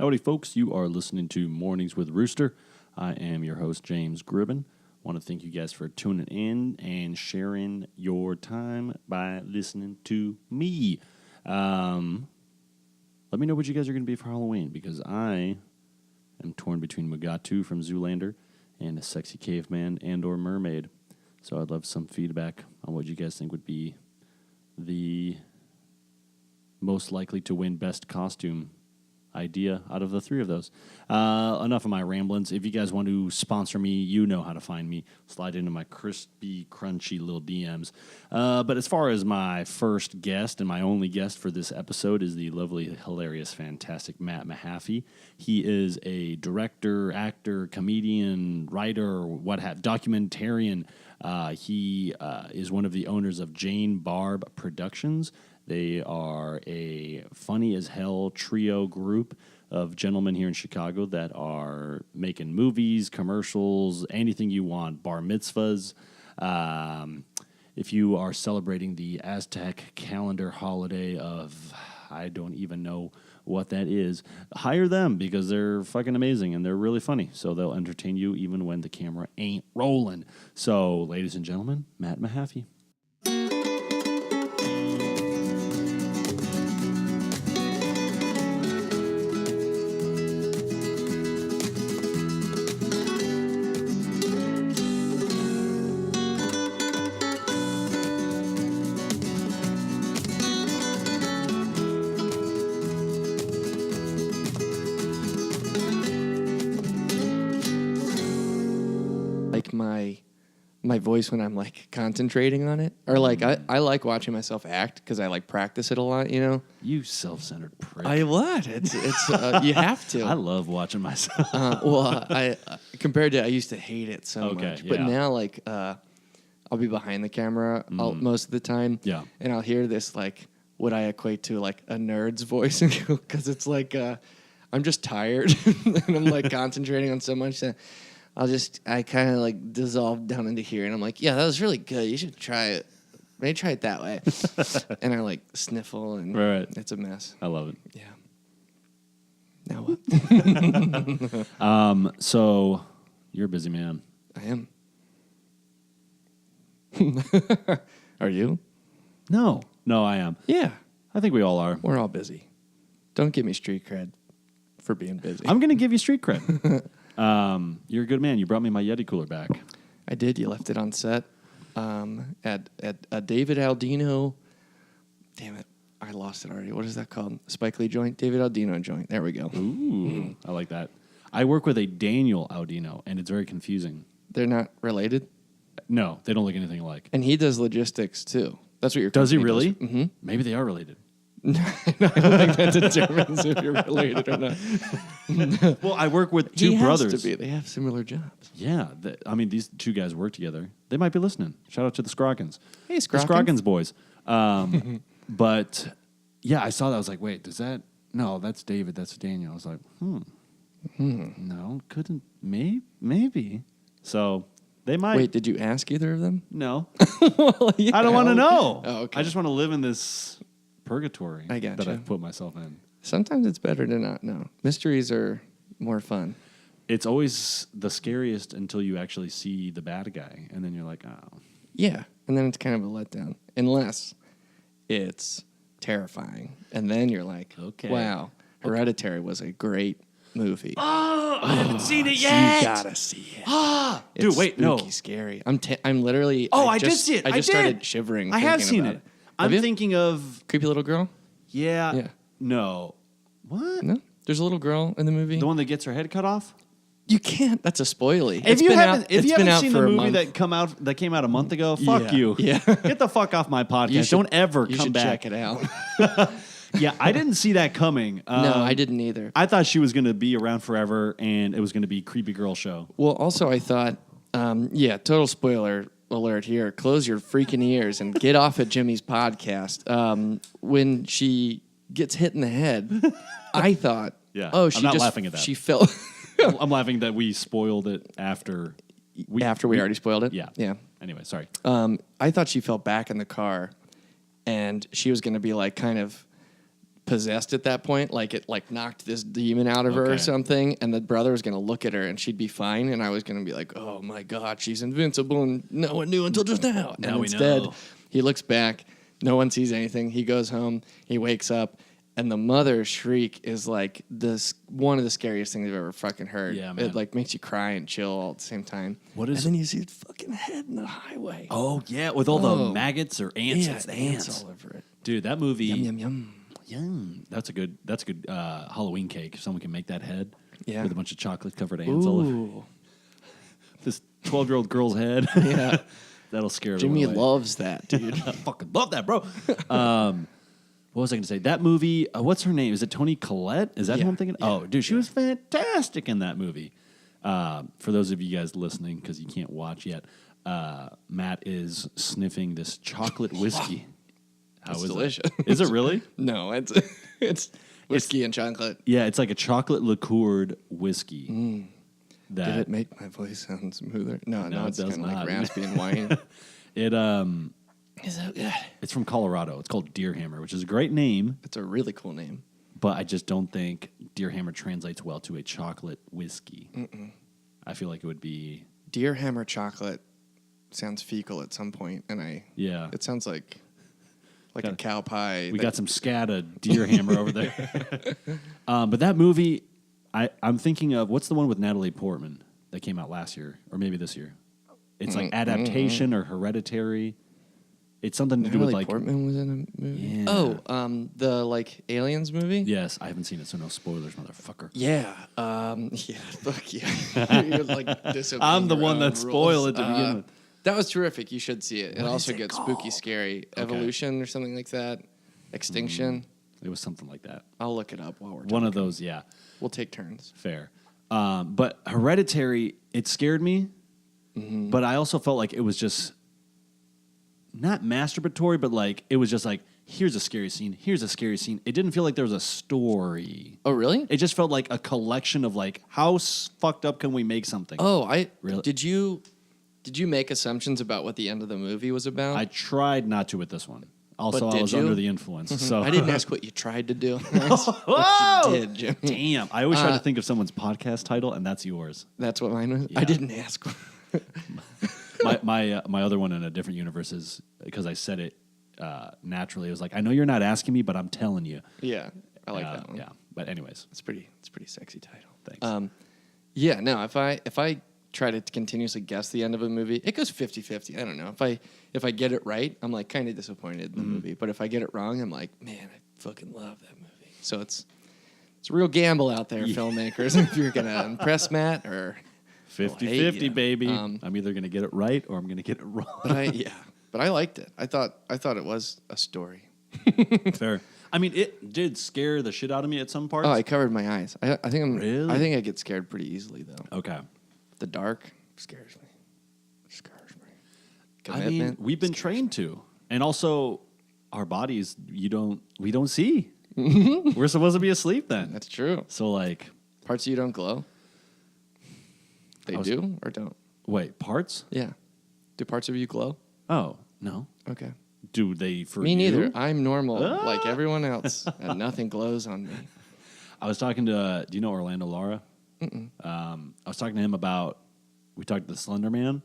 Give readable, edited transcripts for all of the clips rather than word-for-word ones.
Howdy, folks. You are listening to Mornings with Rooster. I am your host, James Gribben. Want to thank you guys for tuning in and sharing your time by listening to me. Let me know what you guys are going to be for Halloween, because I am torn between Mugatu from Zoolander and a sexy caveman and or mermaid. So I'd love some feedback on what you guys think would be the most likely to win best costume idea out of the three of those. Enough of my ramblings. If you guys want to sponsor me, you know how to find me. Slide into my crispy, crunchy little DMs. But as far as my first guest and my only guest for this episode is the lovely, hilarious, fantastic Matt Mahaffey. He is a director, actor, comedian, writer, documentarian. He is one of the owners of Jane Barb Productions. They are a funny-as-hell trio group of gentlemen here in Chicago that are making movies, commercials, anything you want, bar mitzvahs. If you are celebrating the Aztec calendar holiday of, I don't even know what that is, hire them because they're fucking amazing and they're really funny. So they'll entertain you even when the camera ain't rolling. So, ladies and gentlemen, Matt Mahaffey. My voice when I'm like concentrating on it, or like I like watching myself act because I like practice it a lot, you know. You self-centered prick. I what? It's you have to. I love watching myself. I compared to I used to hate it so much, but yeah. now like I'll be behind the camera most of the time, yeah, and I'll hear this like what I equate to like a nerd's voice because it's like I'm just tired and I'm like concentrating on so much that I kind of like dissolve down into here, and I'm like, yeah, that was really good. You should try it. Maybe try it that way. And I like sniffle, and It's a mess. I love it. Yeah. Now what? So you're a busy man. I am. Are you? No, I am. Yeah. I think we all are. We're all busy. Don't give me street cred for being busy. I'm going to give you street cred. You're a good man. You brought me my Yeti cooler back. I did. You left it on set at a David Aldino. Damn it. I lost it already. What is that called? Spike Lee joint? David Aldino joint. There we go. Ooh, I like that. I work with a Daniel Aldino, and it's very confusing. They're not related? No, they don't look anything alike. And he does logistics, too. That's what your Does he really? Mm-hmm. Maybe they are related. No, I don't think that determines if you're related or not. Well, I work with two brothers. Has to be. They have similar jobs. Yeah. These two guys work together. They might be listening. Shout out to the Scroggins. Hey, The Scroggins boys. But, yeah, I saw that. I was like, wait, no, that's David. That's Daniel. I was like, no, couldn't, maybe. So, they might. Wait, did you ask either of them? No. Well, yeah. I don't want to know. Oh, okay. I just want to live in this purgatory that I've put myself in. Sometimes it's better to not know. Mysteries are more fun. It's always the scariest until you actually see the bad guy, and then you're like, oh. Yeah, and then it's kind of a letdown, unless it's terrifying. And then you're like, okay, wow, Hereditary was a great movie. Oh, I haven't seen it yet. You gotta see it. Dude, wait, no. Scary. I'm literally. I did see it. I just started shivering. I have seen it. I'm thinking of Creepy Little Girl. Yeah. No. What? No. There's a little girl in the movie. The one that gets her head cut off. You can't. That's a spoily. If you haven't seen the movie that came out a month ago, fuck you. Yeah. Get the fuck off my podcast. Don't ever come back. Check it out. Yeah, I didn't see that coming. No, I didn't either. I thought she was going to be around forever, and it was going to be Creepy Girl Show. Well, also I thought, total spoiler alert here. Close your freaking ears and get off at Jimmy's podcast. When she gets hit in the head, I thought, I'm not laughing at that. She fell. I'm laughing that we spoiled it after we already spoiled it. Yeah. Anyway, sorry. I thought she fell back in the car, and she was going to be like kind of possessed at that point, like it like knocked this demon out of her or Okay. something, and the brother was gonna look at her and she'd be fine, and I was gonna be like, oh my god, she's invincible, and no one knew until just now. Now And we instead, know. he looks back, no one sees anything. He goes home, he wakes up, and the mother's shriek is like this one of the scariest things I've ever fucking heard. Yeah, man. It like makes you cry and chill all at the same time. What is- And then you see its fucking head in the highway. Oh yeah, with all Oh. the maggots or ants. yeah, It's the ants all over it. Dude, that movie. Yum yum yum. Yum. That's a good Halloween cake. If someone can make that head Yeah. with a bunch of chocolate covered ants all over Ooh. this 12-year-old girl's head. Yeah. That'll scare Jimmy everyone away. loves that, dude. I fucking love that, bro. What was I going to say? That movie, what's her name? Is it Toni Collette? Is that who Yeah. I'm thinking? Yeah. Oh, dude, she was fantastic in that movie. For those of you guys listening, because you can't watch yet, Matt is sniffing this chocolate whiskey. How It's is delicious. it? Is it really? No, it's whiskey and chocolate. Yeah, it's like a chocolate liqueured whiskey. That Did it make my voice sound smoother? No, No, it it's does kind of not. like raspy and whiny. it Is that good? it's from Colorado. It's called Deer Hammer, which is a great name, It's a really cool name. but I just don't think Deer Hammer translates well to a chocolate whiskey. I feel like it would be Deer Hammer chocolate sounds fecal at some point, and yeah. it sounds like a Got- cow pie. We got some scattered Deer Hammer over there. But that movie, I'm thinking of, what's the one with Natalie Portman that came out last year or maybe this year? It's like Adaptation or Hereditary. It's something to do with Natalie like. Portman was in a movie. Yeah. Oh, the like Aliens movie. Yes, I haven't seen it, so no spoilers, motherfucker. Yeah. Yeah. Fuck yeah. You're like disobeying I'm the your one own that spoiled it to rules. begin with. That was terrific. You should see it. It What also is it gets spooky, called? scary. Okay. Evolution or something like that. Extinction. It was something like that. I'll look it up while we're talking. One of those, yeah. We'll take turns. Fair. But Hereditary, it scared me, but I also felt like it was just not masturbatory, but like it was just like, here's a scary scene, here's a scary scene. It didn't feel like there was a story. Oh, really? It just felt like a collection of like, how fucked up can we make something? Oh, Really? did you make assumptions about what the end of the movie was about? I tried not to with this one. Also, But I did was you? under the influence. So I didn't ask what you tried to do. Whoa! What you did, Jimmy. Damn. I always try to think of someone's podcast title, and that's yours. That's what mine was. Yeah. I didn't ask. My other one in a different universe is because I said it naturally. It was like, I know you're not asking me, but I'm telling you. Yeah, I like that one. Yeah, but anyways, It's a pretty sexy title. thanks. Yeah, no, if I try to continuously guess the end of a movie, it goes 50-50. I don't know. If I get it right, I'm like kind of disappointed in the movie. But if I get it wrong, I'm like, man, I fucking love that movie. So it's a real gamble out there, filmmakers, if you're gonna impress Matt or 50-50, ya. baby. I'm either going to get it right or I'm going to get it wrong. But I liked it. I thought it was a story. Fair. I mean, it did scare the shit out of me at some parts. Oh, I covered my eyes. I think Really? I think I get scared pretty easily though. Okay. The dark scares me. I mean, we've been trained to. And also, our bodies, we don't see. We're supposed to be asleep then. That's true. So, like, Parts of you don't glow. They I was- do or don't? wait, parts? Yeah. Do parts of you glow? Oh, no. Okay. Do they for Me you? neither. I'm normal Ah. like everyone else, and nothing glows on me. I was talking to, do you know Orlando Lara? I was talking to him about, we talked to the Slender Man,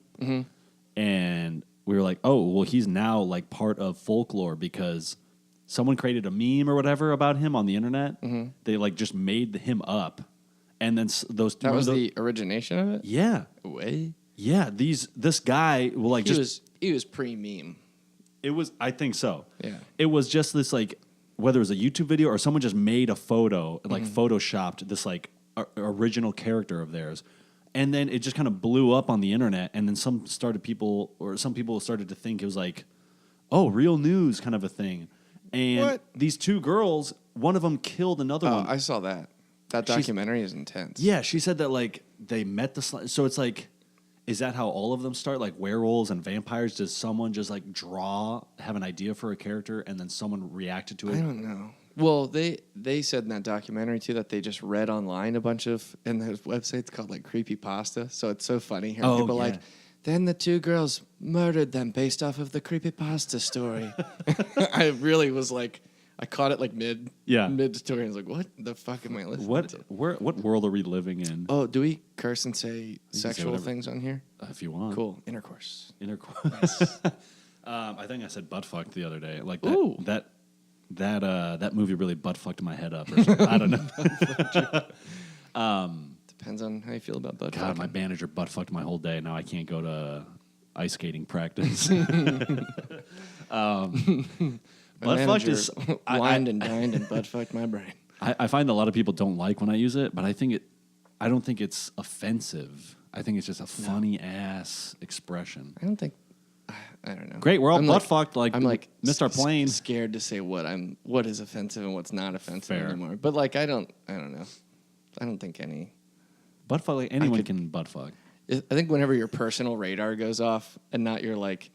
and we were like, oh, well, he's now like part of folklore because someone created a meme or whatever about him on the internet. They like just made him up. And then those That was those- the origination of it? yeah. Way? Yeah, this guy will like He was pre-meme. it was I think so. Yeah. It was just this like whether it was a YouTube video or someone just made a photo like photoshopped this like original character of theirs. And then it just kind of blew up on the internet and then some people started to think it was like oh, real news kind of a thing. And What? these two girls, one of them killed another Oh, one. I saw that. That documentary is intense. Yeah, she said that like they met so it's like, is that how all of them start? Like werewolves and vampires? Does someone just like have an idea for a character and then someone reacted to it? I don't know. Well, they said in that documentary too that they just read online a bunch of, and there's websites called like creepypasta. So it's so funny hearing Oh, people yeah. like, then the two girls murdered them based off of the creepypasta story. I really was like, I caught it like mid story. I was like, what the fuck am I listening to? What world are we living in? Oh, do we curse and say sexual things on here? If you want. Cool. Intercourse. Nice. I think I said butt fucked the other day. Like Ooh. that movie really butt fucked my head up. Or something. I don't know. Depends on how you feel about butt God, fucking. my manager butt fucked my whole day. Now I can't go to ice skating practice. Butt fucked is wined and dined and butt fucked my brain. I find a lot of people don't like when I use it, but I don't think it's offensive. I think it's just a funny ass expression. I don't think. I don't know. Great, we're all butt fucked. Like I'm like missed our plane. Scared to say what is offensive and what's not offensive Fair. anymore. But like I don't know. I don't think any Butt fuck. Like anyone can butt fuck. I think whenever your personal radar goes off and not your like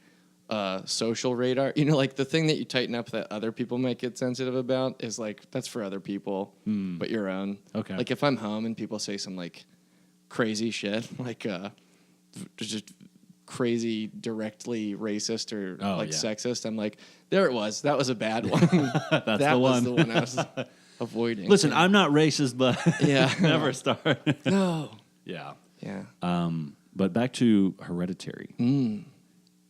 social radar, like the thing that you tighten up that other people might get sensitive about is like that's for other people, but your own. Okay. Like if I'm home and people say some like crazy shit, like just crazy directly racist or sexist, I'm like, there it was. That was a bad one. That's that the was one. the one I was avoiding. Listen, I'm not racist, but Yeah. never start. No. Yeah. Yeah. But back to Hereditary.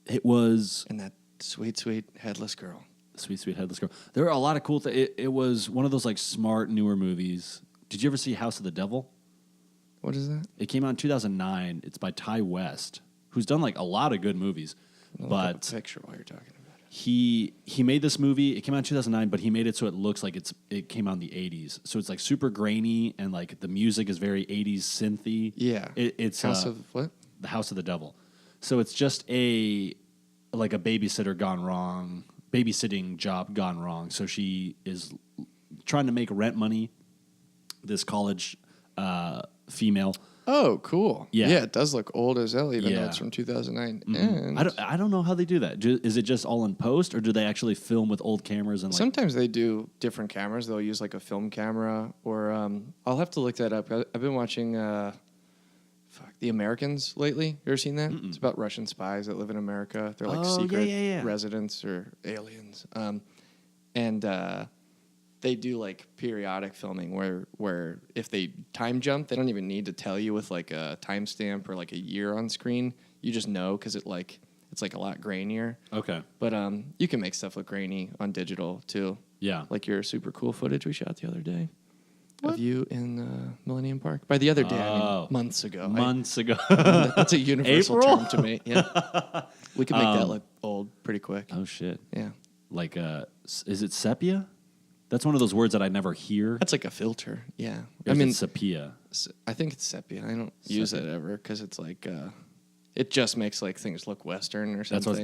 It was And that sweet, sweet headless girl. Sweet, Sweet Headless Girl. There were a lot of cool things. It was one of those like smart, newer movies. Did you ever see House of the Devil? What is that? It came out in 2009. It's by Ty West, who's done like a lot of good movies. I'll look But up a picture while you're talking about it. he made this movie. It came out in 2009, but he made it so it looks like it came out in the 80s. So it's like super grainy and like the music is very 80s synthy. Yeah. It's House of what? The House of the Devil. So it's just a babysitter gone wrong, babysitting job gone wrong. So she is trying to make rent money. This college female. Oh, cool. Yeah. Yeah, it does look old as hell, even though Yeah. it's from 2009. Mm-hmm. And I don't know how they do that. Is it just all in post, or do they actually film with old cameras and like? sometimes they do different cameras. They'll use like a film camera, or I'll have to look that up. I've been watching The Americans lately. You ever seen that? It's about Russian spies that live in America. They're like secret residents or aliens. And they do like periodic filming where if they time jump, they don't even need to tell you with like a timestamp or like a year on screen. You just know because it's like a lot grainier. Okay. But you can make stuff look grainy on digital too. Yeah. Like your super cool footage we shot the other day of you in Millennium Park. By the other day, I mean months ago. Months ago. That's a universal April? term to me. Yeah. We can make that look old pretty quick. Oh shit. Yeah. Like is it sepia? That's one of those words that I never hear. That's like a filter. Yeah. Or is it sepia. I think it's sepia. I don't use it ever because it's like it just makes like things look Western or something. That's what's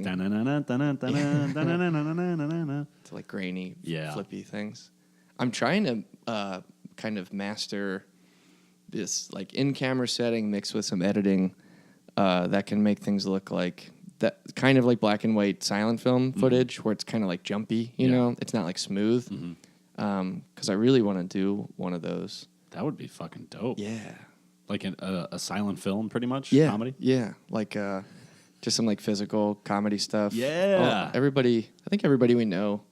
It's like grainy, Yeah. flippy things. I'm trying to kind of master this like in-camera setting mixed with some editing that can make things look like that kind of like black and white silent film footage where it's kind of like jumpy, you know? It's not like smooth. Because I really want to do one of those. That would be fucking dope. Yeah. Like a silent film, pretty much? Yeah. Comedy? Yeah. Like just some like physical comedy stuff. Yeah. I think everybody we know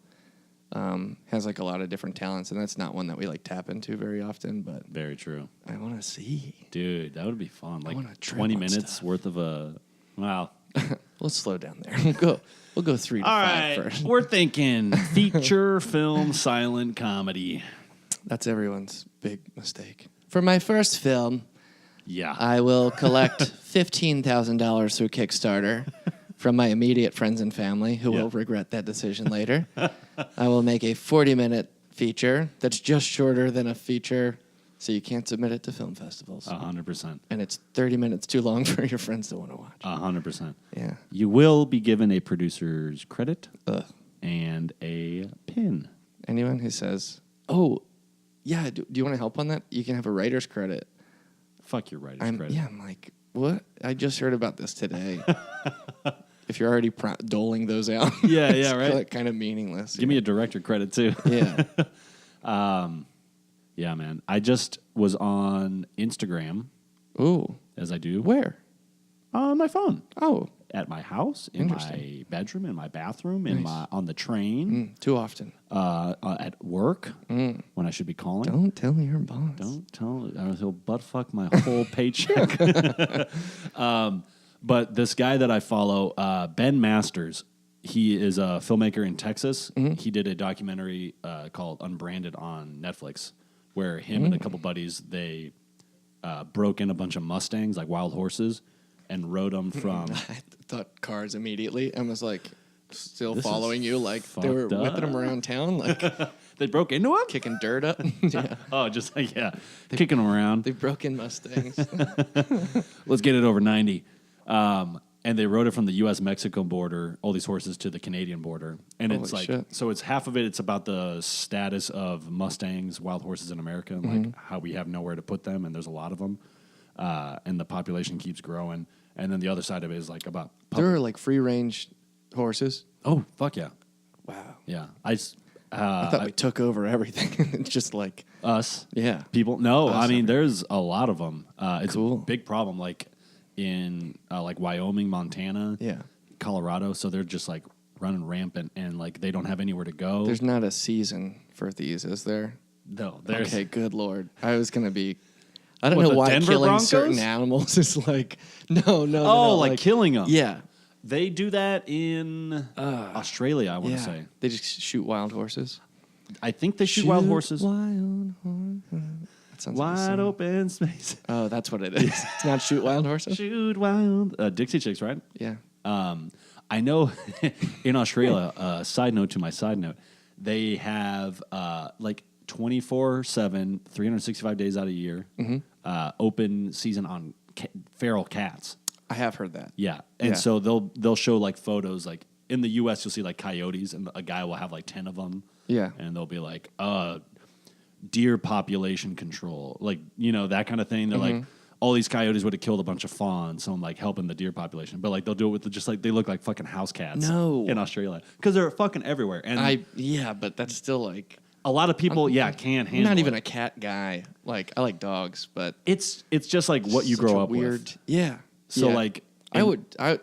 has like a lot of different talents, and that's not one that we like tap into very often, but Very true. I want to see. Dude, that would be fun. Like wanna trip 20 on minutes stuff. worth of wow. Let's slow down there. We'll go 3 to All 5 right, first. we're thinking feature film silent comedy. That's everyone's big mistake. For my first film, Yeah. I will collect $15,000 through Kickstarter from my immediate friends and family who will regret that decision later. I will make a 40-minute feature that's just shorter than a feature, so you can't submit it to film festivals. 100%. And it's 30 minutes too long for your friends to want to watch. 100%. Yeah. You will be given a producer's credit Ugh. and a pin. Anyone who says, oh, yeah, do you want to help on that? You can have a writer's credit. Fuck your writer's credit. Yeah, I'm like, what? I just heard about this today. If you're already doling those out, Yeah, it's right. kind of meaningless. Give me a director credit, too. Yeah. Yeah, man. I just was on Instagram, Ooh. as I do. Where? On my phone. Oh. at my house, in my bedroom, in my bathroom, on the train, Too often. at work when I should be calling. Don't tell your boss. Don't tell. He'll butt fuck my whole paycheck. But this guy that I follow, Ben Masters, he is a filmmaker in Texas. He did a documentary called Unbranded on Netflix, where him and a couple buddies, they broke in a bunch of Mustangs, like wild horses, and rode them from... I thought cars immediately and was like still This following is you, like they were fucked whipping them up. around town, like They broke into him? kicking dirt up. Yeah. Oh, just like, kicking them around. They broke in Mustangs. Let's get it over 90. And they rode it from the U.S.-Mexico border, all these horses, to the Canadian border. And it's Holy like, shit. so it's half of it, it's about the status of Mustangs, wild horses in America, and like how we have nowhere to put them, and there's a lot of them. And the population keeps growing. And then the other side of it is like about... There are like free range horses. Oh, fuck yeah. Wow. Yeah. I thought we took over everything. It's just like Us. yeah. People. No, Us I mean, everywhere. there's a lot of them. It's Cool. a big problem, like in like Wyoming, Montana, Yeah. Colorado. So they're just like running rampant, and like they don't have anywhere to go. There's not a season for these, is there? No, there's Okay, good lord. I was gonna be. I don't What, know the why Denver killing Broncos? certain animals is like no. like killing 'em. Yeah, They do that in Australia, I want yeah. to say. They just shoot wild horses. I think they shoot wild horses. Wild horses. That sounds like a Wide song. open space. Oh, that's what it is. It's not shoot wild horses. Shoot wild. Dixie Chicks, right? Yeah. I know in Australia, side note to my side note, they have like 24/7, 365 days out of the year, open season on feral cats. I have heard that. Yeah. And Yeah. so they'll show like photos, like in the US you'll see like coyotes, and a guy will have like 10 of them. Yeah. And they'll be like, deer population control, like, you know, that kind of thing. They're like, all these coyotes would have killed a bunch of fawns, so I'm like helping the deer population. But like they'll do it with just like they look like fucking house cats. No. In Australia, because they're fucking everywhere. And but that's still like a lot of people, can't I'm handle. not even it. a cat guy. Like I like dogs, but It's just like what you such grow a up weird. with. Yeah. So Yeah. like,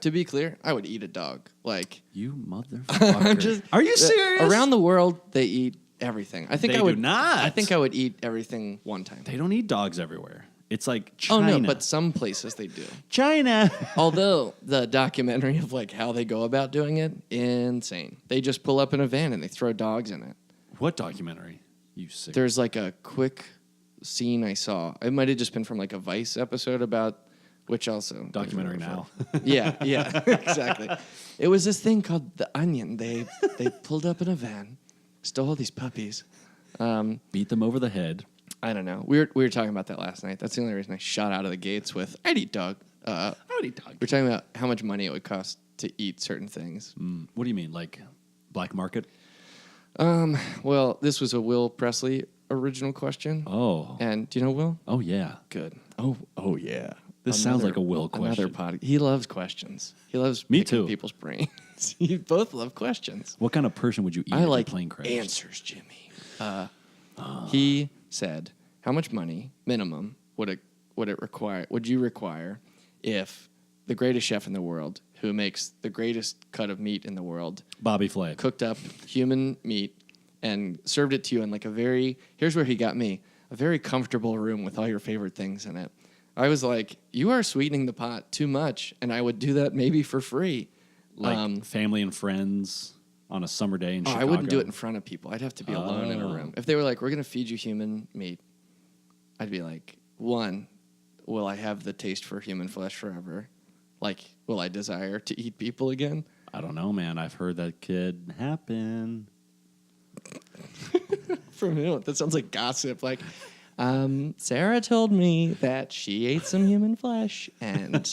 to be clear, I would eat a dog. Like you motherfucker. I'm just. Are you serious? Around the world, they eat everything. I think They I would do not. I think I would eat everything one time. They don't eat dogs everywhere. It's like Oh China. no, but some places they do. China. Although the documentary of like how they go about doing it, insane. They just pull up in a van and they throw dogs in it. What documentary? You sick. There's like a quick scene I saw. It might have just been from like a Vice episode about which also Documentary now. Yeah, exactly. It was this thing called The Onion. They pulled up in a van, stole these puppies. Beat them over the head. I don't know. We were talking about that last night. That's the only reason I shot out of the gates with I'd eat dog. I would eat dog. We're talking about how much money it would cost to eat certain things. What do you mean, like black market? Well, this was a Will Presley original question. Oh. And do you know Will? Oh yeah. Good. Oh yeah. This sounds like a Will question. Another pod. He loves questions. He loves Me picking too. people's brains. You both love questions. What kind of person would you eat I if like your plane crashed? answers, Jimmy. He said, "How much money minimum would you require if the greatest chef in the world, who makes the greatest cut of meat in the world, Bobby Flay. cooked up human meat and served it to you in like here's where he got me, a very comfortable room with all your favorite things in it." I was like, "You are sweetening the pot too much, and I would do that maybe for free." Like family and friends on a summer day in Chicago. I wouldn't do it in front of people. I'd have to be alone in a room. If they were like, "We're going to feed you human meat," I'd be like, one, will I have the taste for human flesh forever? Like, will I desire to eat people again? I don't know, man. I've heard that could happen. From who? That sounds like gossip. Like, Sarah told me that she ate some human flesh and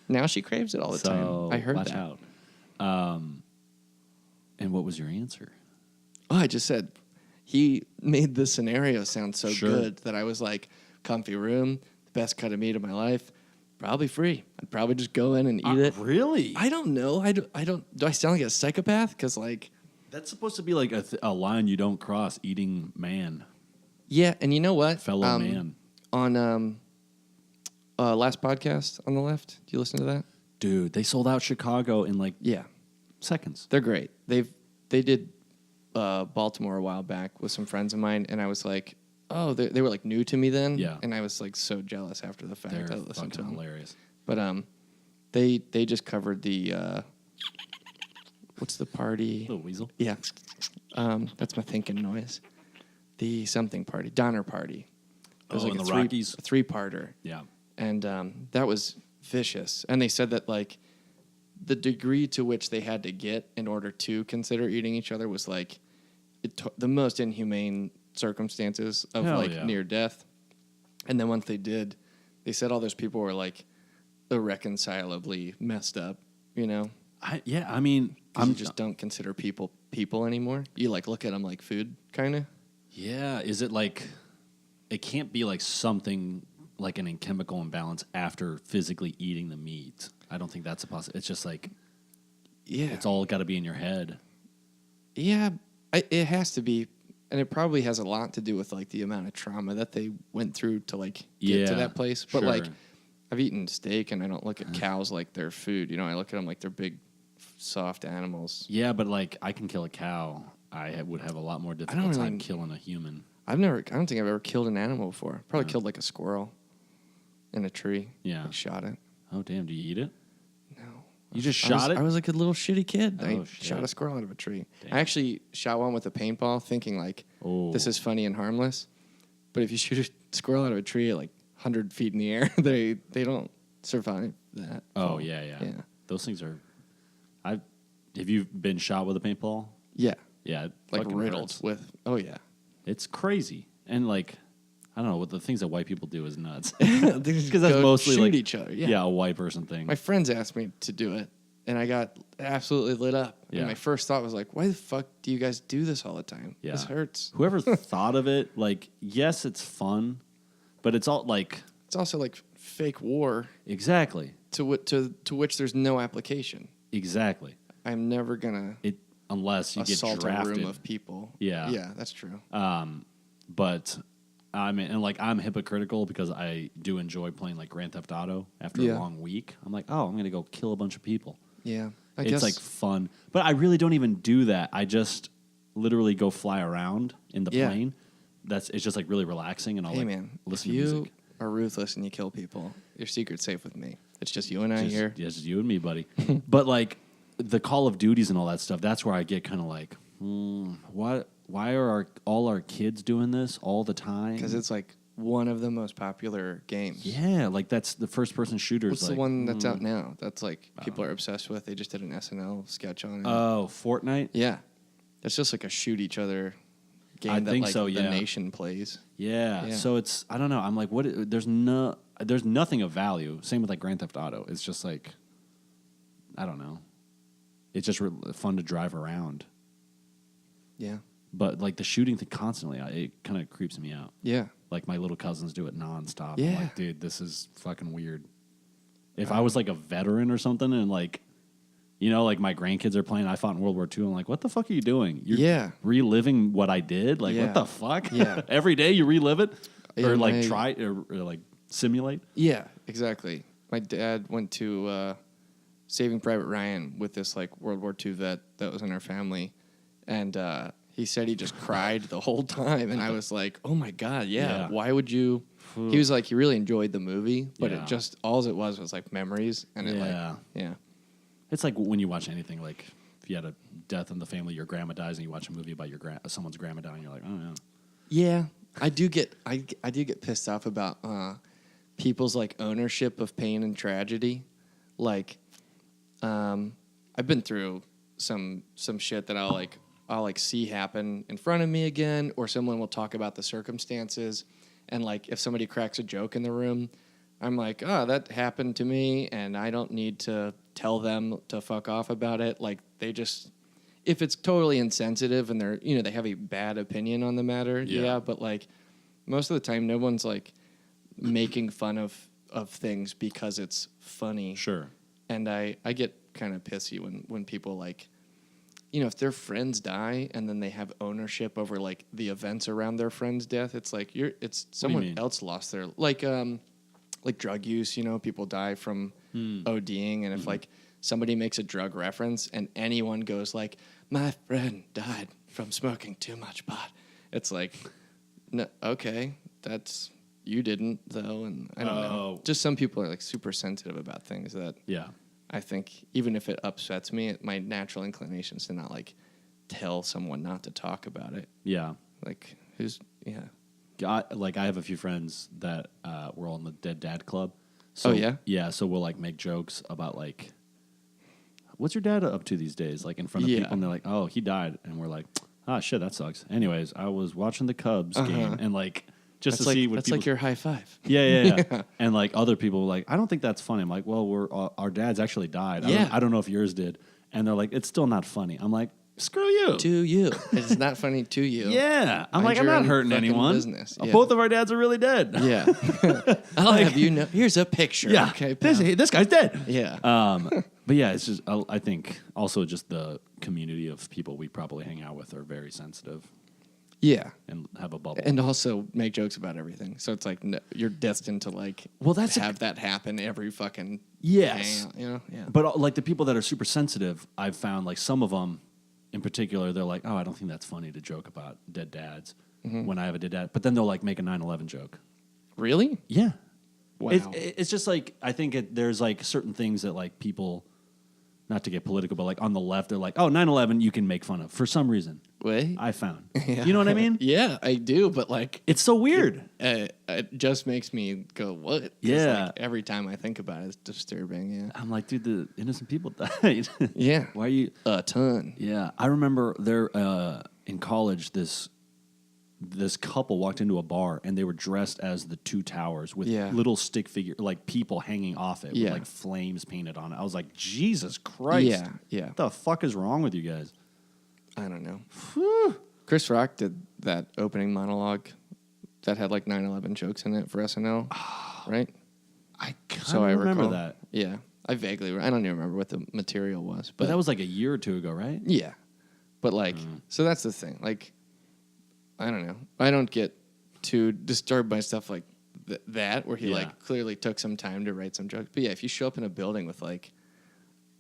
now she craves it all the time. I heard watch that. out. And what was your answer? Oh, I just said he made the scenario sound so Sure. good that I was like, comfy room, the best cut of meat of my life, probably free. I'd probably just go in and eat it. Really? I don't know. I don't. Do I sound like a psychopath? Because like, That's supposed to be like a line you don't cross. Eating man, yeah. And you know what? fellow man. On last podcast on the left. Do you listen to that? Dude, they sold out Chicago in like Yeah, seconds. they're great. They did Baltimore a while back with some friends of mine, and I was like, oh, they were like new to me then. Yeah. And I was like so jealous after the fact. They're I listened to fucking them. hilarious. But they just covered the what's the party? Little weasel. Yeah, that's my thinking noise. The something party, Donner Party. It was Oh, like in a the Rockies? a three-parter. Yeah. And that was vicious. And they said that like the degree to which they had to get in order to consider eating each other was like the most inhumane circumstances of Hell like yeah. near death. And then once they did, they said all those people were like irreconcilably messed up, you know? I mean, You just don't consider people anymore. You like look at them like food, kind of. yeah. Is it like, it can't be like something like an chemical imbalance after physically eating the meat. I don't think that's a possibility. It's just like, Yeah. it's all got to be in your head. Yeah, it has to be, and it probably has a lot to do with like the amount of trauma that they went through to like get to Yeah, that place. But sure. like, I've eaten steak, and I don't look at cows like they're food. You know, I look at them like they're big, soft animals. Yeah, but like I can kill a cow. Would have a lot more difficult time really- killing a human. I don't think I've ever killed an animal before. Probably Yeah. killed like a squirrel in a tree. Yeah. Like, shot it. Oh, damn. Do you eat it? No. You just shot it? I was like a little shitty kid. Oh, I shit. shot a squirrel out of a tree. Damn. I actually shot one with a paintball, thinking like, Oh. this is funny and harmless. But if you shoot a squirrel out of a tree at like 100 feet in the air, they don't survive that. Oh, fall. yeah. Yeah. Those things are... Have you been shot with a paintball? Yeah. Yeah. It Like fucking riddled hurts. with, oh yeah. It's crazy. And like, I don't know, what the things that white people do is nuts. Because Because that's mostly shoot like... each other. Yeah. Yeah, a white person thing. My friends asked me to do it, and I got absolutely lit up. Yeah. And my first thought was like, why the fuck do you guys do this all the time? Yeah. This hurts. Whoever thought of it, like, yes, it's fun, but it's all like... It's also like fake war Exactly. to which there's no application. Exactly. I'm never gonna Unless you get assault drafted. a room of people. Yeah. Yeah, that's true. But I mean, and like I'm hypocritical because I do enjoy playing like Grand Theft Auto after Yeah. a long week. I'm like, oh, I'm gonna go kill a bunch of people. Yeah, I It's guess like fun, but I really don't even do that. I just literally go fly around in the Yeah. plane. It's just like really relaxing, and I'll hey like man, listen if to you music. are ruthless and you kill people, your secret's safe with me. It's just you and I here. Just you and me, buddy. But like the Call of Duties and all that stuff, that's where I get kind of like, why are all our kids doing this all the time? Because it's like one of the most popular games. Yeah, like that's the first person shooters. What's like, the one that's out now? That's like people are obsessed with. They just did an SNL sketch on it. Oh, Fortnite? Yeah, it's just like a shoot each other game I that think like so, the yeah. nation plays. Yeah. Yeah. So it's I don't know. I'm like, there's nothing of value. Same with like Grand Theft Auto. It's just like, I don't know. It's just fun to drive around. Yeah, But like the shooting thing constantly, it kind of creeps me out. yeah, Like my little cousins do it nonstop. Yeah. I'm like, dude, this is fucking weird. If I was like a veteran or something and like, you know, like my grandkids are playing, I fought in World War II. I'm like, what the fuck are you doing? You're Yeah. reliving what I did? Like, Yeah. what the fuck? Yeah. Every day you relive it? Yeah, or like my- try or like simulate? yeah. Exactly. My dad went to Saving Private Ryan with this like World War II vet that was in our family, and he said he just cried the whole time, and I was like, oh my god, yeah. Yeah. Why would you? He was like, he really enjoyed the movie, but Yeah. it just all it was like memories, and it Yeah. like yeah. It's like when you watch anything, like if you had a death in the family, your grandma dies, and you watch a movie about someone's grandma dying, you're like, oh yeah. Yeah, I do get pissed off about people's like ownership of pain and tragedy. Like, I've been through some shit that I'll like see happen in front of me again, or someone will talk about the circumstances, and like if somebody cracks a joke in the room, I'm like, oh, that happened to me, and I don't need to tell them to fuck off about it. Like they just. If it's totally insensitive and they're, they have a bad opinion on the matter, Yeah. but like most of the time, no one's like making fun of things because it's funny. Sure. And I get kind of pissy when people like, if their friends die and then they have ownership over like the events around their friend's death, it's like it's do you someone mean? else lost their like like drug use. You know, people die from ODing, and if like somebody makes a drug reference and anyone goes like, "My friend died from smoking too much pot," it's like, no, okay, that's you didn't though, and I don't know. Just some people are like super sensitive about things that I think even if it upsets me, my natural inclination is to not like tell someone not to talk about it. Yeah. Like I have a few friends that were all in the Dead Dad Club. So, yeah. So we'll like make jokes about like, what's your dad up to these days? Like in front of people, and they're like, "Oh, he died," and we're like, "Ah, shit, that sucks." Anyways, I was watching the Cubs game, and like just that's to see what that's people, like your high five. Yeah. And like other people were like, "I don't think that's funny." I'm like, "Well, our dads actually died. I don't know if yours did," and they're like, "It's still not funny." I'm like, "Screw you." To you. It's not funny to you. Yeah. I'm like, I'm not hurting anyone. Business. Yeah. Both of our dads are really dead. Yeah. I'll have you know. Here's a picture. Yeah. Okay, this guy's dead. Yeah. But yeah, it's just, I think also just the community of people we probably hang out with are very sensitive. Yeah. And have a bubble. And also make jokes about everything. So it's like you're destined to like have that happen every fucking hangout, you know? Yeah. But like the people that are super sensitive, I've found like some of them in particular, they're like, "Oh, I don't think that's funny to joke about dead dads when I have a dead dad." But then they'll like make a 9/11 joke. Really? Yeah. Wow. It's just like, I think there's like certain things that like people, not to get political, but like on the left, they're like, "Oh, 9/11 you can make fun of for some reason." Wait. I found. You know what I mean? Yeah, I do, but like it's so weird. It just makes me go, "What?" 'Cause, yeah. like, every time I think about it, it's disturbing. Yeah. I'm like, dude, the innocent people died. Yeah. Why are you a ton? Yeah. I remember there in college this couple walked into a bar and they were dressed as the two towers with little stick figure, like people hanging off it with like flames painted on it. I was like, Jesus Christ. Yeah. What the fuck is wrong with you guys? I don't know. Chris Rock did that opening monologue that had like 9/11 jokes in it for SNL, right? I kind of remember that. Yeah. I vaguely, I don't even remember what the material was. But that was like a year or two ago, right? Yeah. But like, so that's the thing. Like, I don't know. I don't get too disturbed by stuff like that, where he like clearly took some time to write some jokes. But yeah, if you show up in a building with like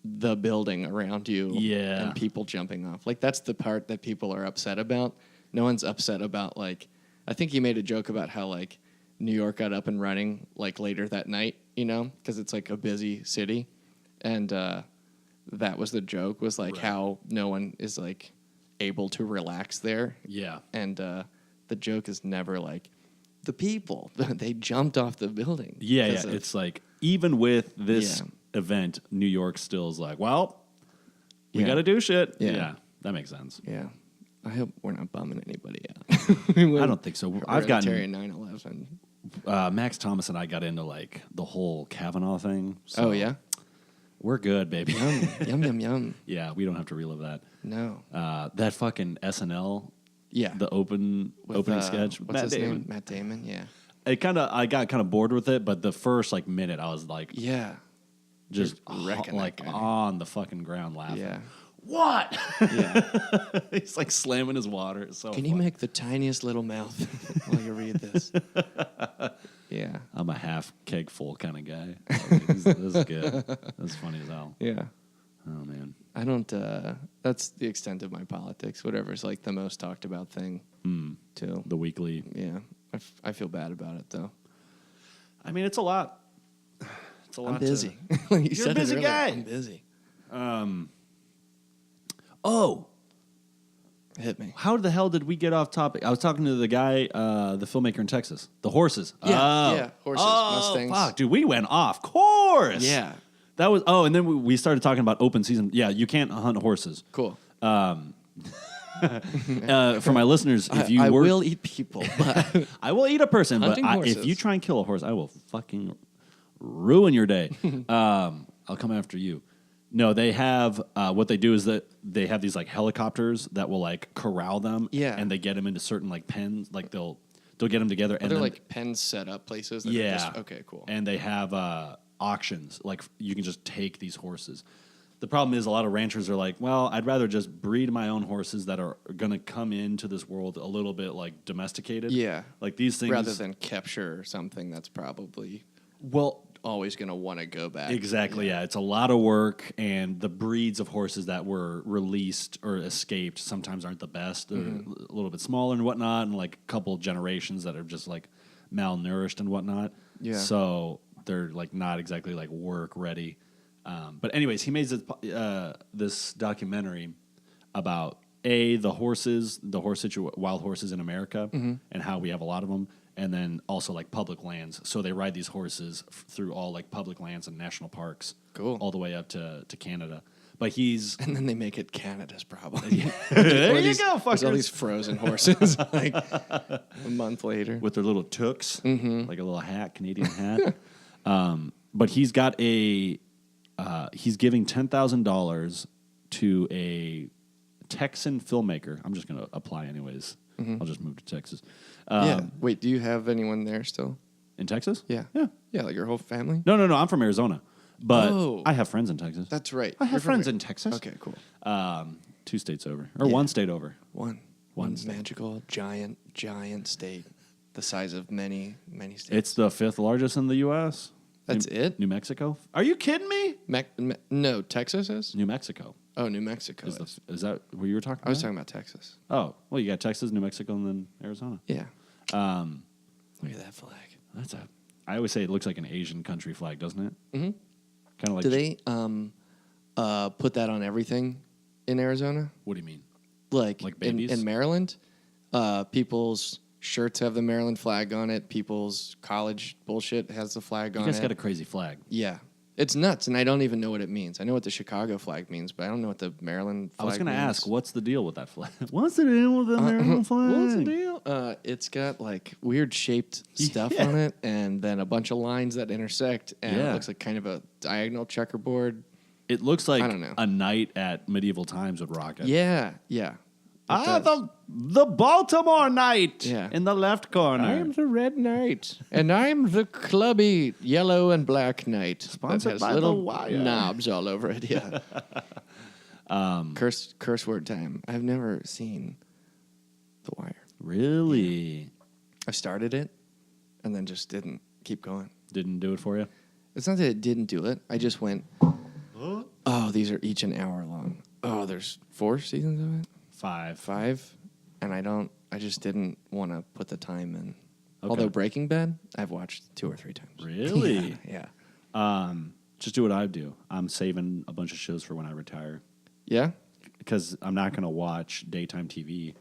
the building around you and people jumping off, like that's the part that people are upset about. No one's upset about like, I think he made a joke about how like New York got up and running like later that night, you know, because it's like a busy city. And that was the joke, was like how no one is like able to relax there. Yeah. And the joke is never like, the people, they jumped off the building. Yeah. It's like, even with this event, New York still is like, well, we got to do shit. Yeah. That makes sense. Yeah. I hope we're not bumming anybody out. I don't think so. I've gotten 9/11. Max Thomas and I got into like the whole Kavanaugh thing. So oh yeah, we're good, baby. Yum. Yeah, we don't have to relive that. No. That fucking SNL. Yeah. The opening sketch. What's his name? Matt Damon. Yeah. I got kind of bored with it, but the first like minute, I was like, just like on the fucking ground laughing. Yeah. What? Yeah. He's like slamming his water. It's so Can funny. you make the tiniest little mouth while you read this? Yeah. I'm a half keg full kind of guy. This is good. That's funny as hell. Yeah. Oh, man. I don't, that's the extent of my politics. Whatever's like the most talked about thing, too. The weekly. Yeah. I feel bad about it, though. I mean, it's a lot. It's a lot. I'm busy. You're a busy guy. I'm busy. Oh. Hit me. How the hell did we get off topic? I was talking to the guy, the filmmaker in Texas. The horses. Yeah, horses, Mustangs. Fuck, dude, we went off course. Yeah. That was, and then we started talking about open season. Yeah, you can't hunt horses. Cool. For my listeners, if you I will eat people, but I will eat a person, but if you try and kill a horse, I will fucking ruin your day. I'll come after you. No, they have what they do is that they have these like helicopters that will like corral them, and they get them into certain like pens, like they'll get them together, and they're like pens set up places. That are just, okay, cool. And they have auctions, like you can just take these horses. The problem is a lot of ranchers are like, well, I'd rather just breed my own horses that are going to come into this world a little bit like domesticated. Yeah. Like these things. Rather than capture something that's probably well, always going to want to go back. Exactly, yeah. It's a lot of work, and the breeds of horses that were released or escaped sometimes aren't the best. They're a little bit smaller and whatnot, and like a couple generations that are just like malnourished and whatnot. Yeah. So they're like not exactly like work ready. But anyways, he made this documentary about the horses, wild horses in America, and how we have a lot of them, and then also like public lands. So they ride these horses through all like public lands and national parks, Cool. all the way up to Canada. But he's And then they make it Canada's problem. there you go, There's all fuckers. these frozen horses like a month later. With their little toques, like a little hat, Canadian hat. But he's got he's giving $10,000 to a Texan filmmaker. I'm just going to apply anyways. I'll just move to Texas. Yeah. Wait, do you have anyone there still? In Texas? Yeah. Yeah. Yeah, like your whole family? No. I'm from Arizona. But Oh. I have friends in Texas. That's right. I You're have from friends there. in Texas. Okay, cool. 2 states over. Or Yeah. 1 state over. One state. magical, giant state. The size of many states. It's the 5th largest in the U.S. That's it? New Mexico? Are you kidding me? No, Texas is? New Mexico. Oh, New Mexico Is, is. is that what you were talking about? I was talking about Texas. Oh, well, you got Texas, New Mexico, and then Arizona. Yeah. Um, Look at that flag. I always say it looks like an Asian country flag, doesn't it? Mm-hmm. Kind of like. Do they put that on everything in Arizona? What do you mean? Like babies? in Maryland, people's shirts have the Maryland flag on it. People's college bullshit has the flag on it. You guys got a crazy flag. Yeah. It's nuts, and I don't even know what it means. I know what the Chicago flag means, but I don't know what the Maryland flag I was going to means. ask, what's the deal with that flag? What's the deal with the Maryland flag? What's the deal? It's got like weird shaped stuff Yeah. on it, and then a bunch of lines that intersect, and Yeah. it looks like kind of a diagonal checkerboard. It looks like I don't know. a knight at medieval times would rock it. Yeah. It does. The Baltimore Knight Yeah. in the left corner. I'm the Red Knight, and I'm the clubby yellow and black knight. Sponsored that has by The little Wire. knobs all over it. Yeah. Curse word time. I've never seen The Wire. Really? I started it, and then just didn't keep going. Didn't do it for you? It's not that it didn't do it. I just went, oh, these are each an hour long. Oh, there's 4 seasons of it? 5? And I just didn't want to put the time in. Okay. Although Breaking Bad, I've watched 2 or 3 times. Really? Yeah. Just do what I do. I'm saving a bunch of shows for when I retire Yeah? because I'm not going to watch daytime TV.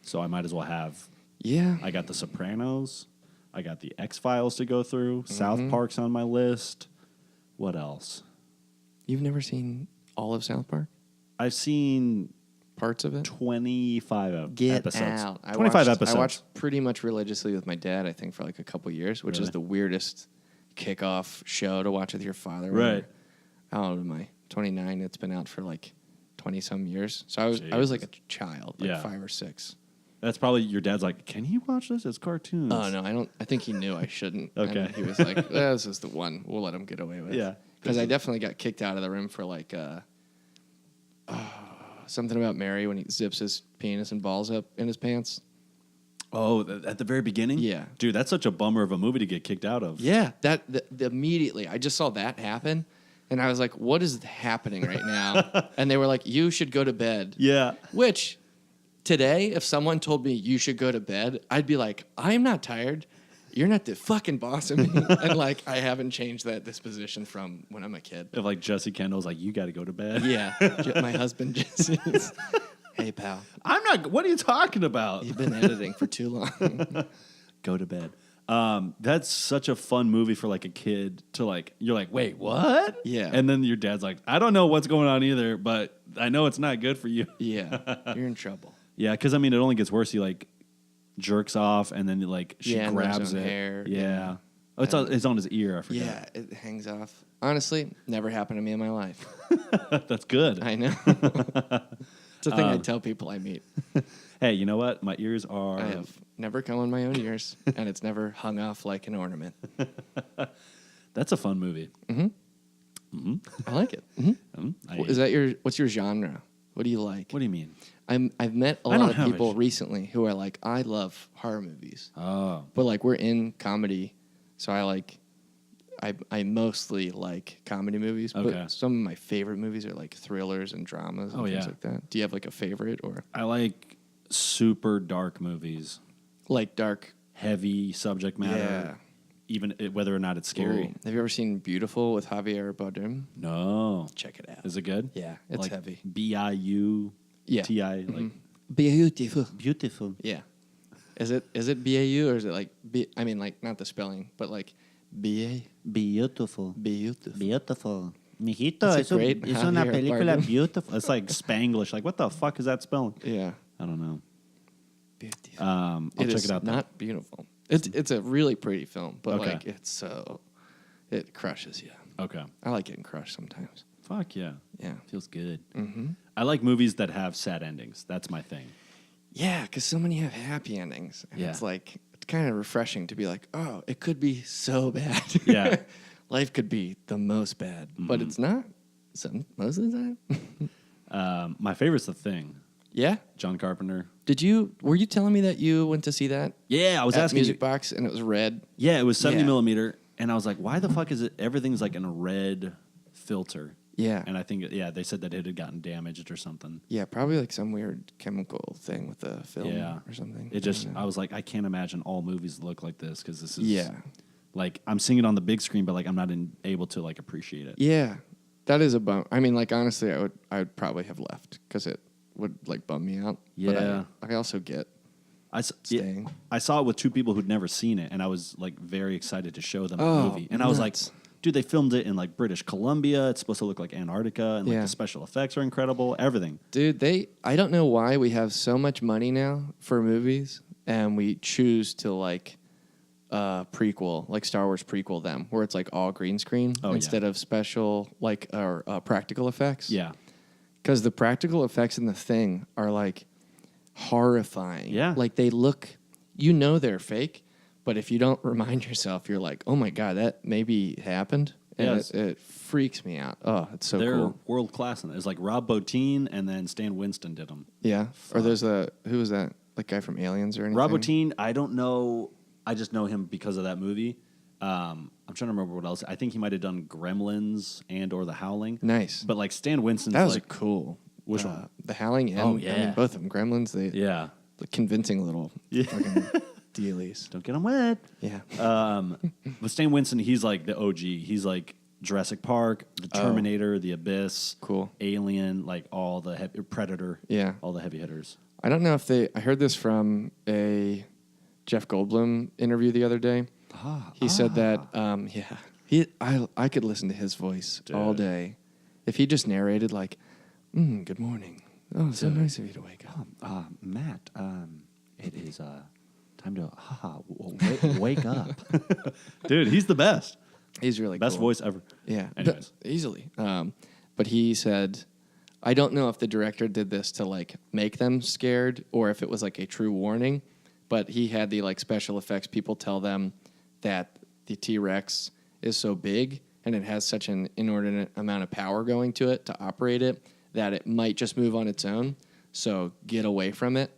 So I might as well have. Yeah. I got The Sopranos. I got The X-Files to go through. South Park's on my list. What else? You've never seen all of South Park? I've seen Parts of it? 25 Get episodes. out. 25 episodes. I watched pretty much religiously with my dad, I think, for like a couple years, which Really? is the weirdest kickoff show to watch with your father. Right. How old am I? 29. It's been out for like 20-some years. So I was like a child, like Yeah. 5 or 6. That's probably your dad's like, can he watch this? It's cartoons. Oh, no, I don't. I think he knew I shouldn't. Okay. And he was like, this is the one we'll let him get away with. Yeah. Because I definitely got kicked out of the room for like something about Mary when he zips his penis and balls up in his pants. Oh, at the very beginning? Yeah. Dude, that's such a bummer of a movie to get kicked out of. Yeah, immediately. I just saw that happen, and I was like, what is happening right now? And they were like, you should go to bed. Yeah. Which, today, if someone told me you should go to bed, I'd be like, I'm not tired. You're not the fucking boss of me. And, like, I haven't changed that disposition from when I'm a kid. If like Jesse Kendall's like, you got to go to bed. Yeah. My husband, Jesse. Hey, pal. I'm not. What are you talking about? You've been editing for too long. Go to bed. That's such a fun movie for like a kid to like. You're like, wait, what? Yeah. And then your dad's like, I don't know what's going on either, but I know it's not good for you. Yeah. You're in trouble. Yeah, because I mean, it only gets worse. He like jerks off, and then like she Yeah, and grabs his own it. hair. Yeah. Yeah. Oh, it's on his ear. I forgot. Yeah, it hangs off. Honestly, never happened to me in my life. That's good. I know. It's a thing I tell people I meet. Hey, you know what? My ears are. I have never come on my own ears, and it's never hung off like an ornament. That's a fun movie. I like it. What's your genre? What do you like? What do you mean? I've met a I don't lot of have people it. recently who are like, I love horror movies, Oh, but like we're in comedy, so I like I mostly like comedy movies, but Okay. some of my favorite movies are like thrillers and dramas and things yeah. like that. Do you have like a favorite or I like super dark movies, like dark? heavy subject matter, Yeah. even whether or not it's scary. Ooh. Have you ever seen Beautiful with Javier Bardem? No. Check it out. Is it good? Yeah, it's like heavy. BIUTI, Yeah. like Beautiful. beautiful. Yeah. Is it BAU or is it like I mean like not the spelling, but like BA? Beautiful. Beautiful. Beautiful. Mijito, That's a great es una Javier película Bardem. beautiful. It's like Spanglish. Like, what the fuck is that spelling? Yeah. I don't know. Beautiful. I'll It check is it out. not beautiful. It's a really pretty film, but Okay. like it crushes you. Okay. I like getting crushed sometimes. Fuck yeah. Yeah. Feels good. Mm-hmm. I like movies that have sad endings. That's my thing. Yeah, because so many have happy endings. And Yeah. it's like it's kind of refreshing to be like, oh, it could be so bad. Yeah. Life could be the most bad, but it's not. Most of the time. My favorite's The Thing. Yeah. John Carpenter. Were you telling me that you went to see that Yeah, I was at asking Music you. Box and it was red? Yeah, it was 70 Yeah. millimeter, and I was like, why the fuck is it? Everything's like in a red filter. Yeah. And I think, they said that it had gotten damaged or something. Yeah, probably like some weird chemical thing with the film Yeah. or something. It just, I don't know. I was like, I can't imagine all movies look like this because this is, Yeah. like, I'm seeing it on the big screen, but like I'm not able to like appreciate it. Yeah. That is a bum. I mean, like honestly, I would probably have left because it would like bum me out. Yeah. But I also get I staying. I saw it with two people who'd never seen it, and I was like very excited to show them the Oh, movie. And I was like, nuts. dude, they filmed it in like British Columbia. It's supposed to look like Antarctica, and like Yeah. the special effects are incredible. Everything. Dude, I don't know why we have so much money now for movies and we choose to like prequel, like Star Wars prequel them, where it's like all green screen instead of special like or practical effects. Yeah. Because the practical effects in The Thing are like horrifying. Yeah. Like they look, they're fake, but if you don't remind yourself, you're like, oh my God, that maybe happened. And Yes. it freaks me out. Oh, it's so They're cool. world class in it. It's like Rob Bottin and then Stan Winston did them. Yeah. Or there's who was that? Like guy from Aliens or anything? Rob Bottin, I don't know. I just know him because of that movie. I'm trying to remember what else. I think he might have done Gremlins and or The Howling. Nice. But like Stan Winston's That was like, a cool. Which one? The Howling and Oh, I yeah. mean, both of them. Gremlins, yeah. the convincing little fucking dealies. Don't get them wet. Yeah. But Stan Winston, he's like the OG. He's like Jurassic Park, The Terminator, The Abyss, Cool. Alien, like all the Predator, Yeah. all the heavy hitters. I don't know if I heard this from a Jeff Goldblum interview the other day. He said that, I could listen to his voice all Dude. day. If he just narrated like, good morning. Oh, so nice of you to wake up. Matt, it is time to wake up. Dude, he's the best. He's really Best cool. voice ever. Yeah, Anyways. easily. But he said, I don't know if the director did this to like make them scared or if it was like a true warning. But he had the like special effects people tell them that the T-Rex is so big and it has such an inordinate amount of power going to it to operate it that it might just move on its own. So get away from it.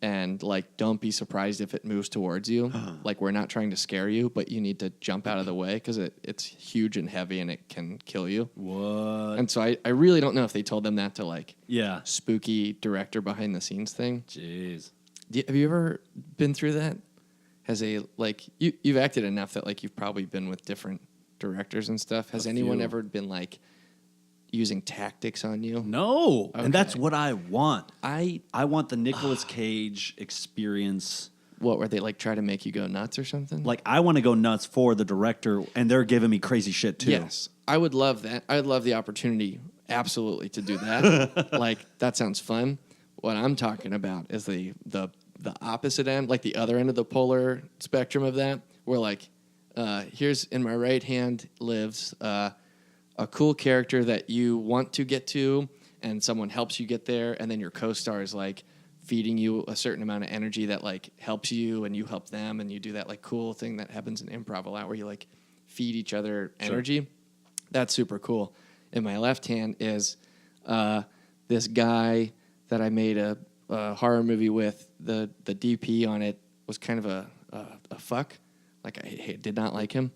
And like, don't be surprised if it moves towards you. Like, we're not trying to scare you, but you need to jump out of the way because it's huge and heavy and it can kill you. What? And so I really don't know if they told them that to like Yeah. spooky director behind the scenes thing. Jeez. Have you ever been through that? Has you've acted enough that like you've probably been with different directors and stuff. Has anyone few. ever been like using tactics on you? No. Okay. And that's what I want. I want the Nicolas Cage experience. what were they like try to make you go nuts or something? Like, I want to go nuts for the director, and they're giving me crazy shit, too. Yes, I would love that. I would love the opportunity, absolutely, to do that. Like, that sounds fun. What I'm talking about is the opposite end, like the other end of the polar spectrum of that, where like, here's in my right hand lives a cool character that you want to get to, and someone helps you get there, and then your co-star is like feeding you a certain amount of energy that like helps you, and you help them, and you do that like cool thing that happens in improv a lot, where you like feed each other energy. That's super cool. In my left hand is this guy that I made a horror movie with. The DP on it was kind of a fuck. Like I did not like him,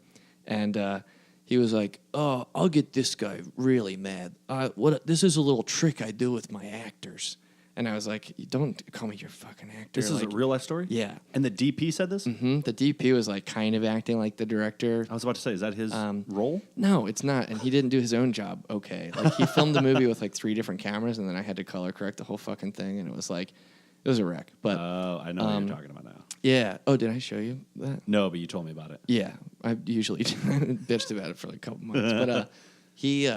and he was like, "Oh, I'll get this guy really mad. This is a little trick I do with my actors." And I was like, "You don't call me your fucking actor." This is a real life story? Yeah. And the DP said this? The DP was like kind of acting like the director. I was about to say, is that his role? No, it's not. And he didn't do his own job okay. Like, he filmed the movie with like 3 different cameras, and then I had to color correct the whole fucking thing, and it was a wreck. But I know what you're talking about now. yeah. Oh, did I show you that? No, but you told me about it. Yeah, I usually bitched about it for like a couple months. But he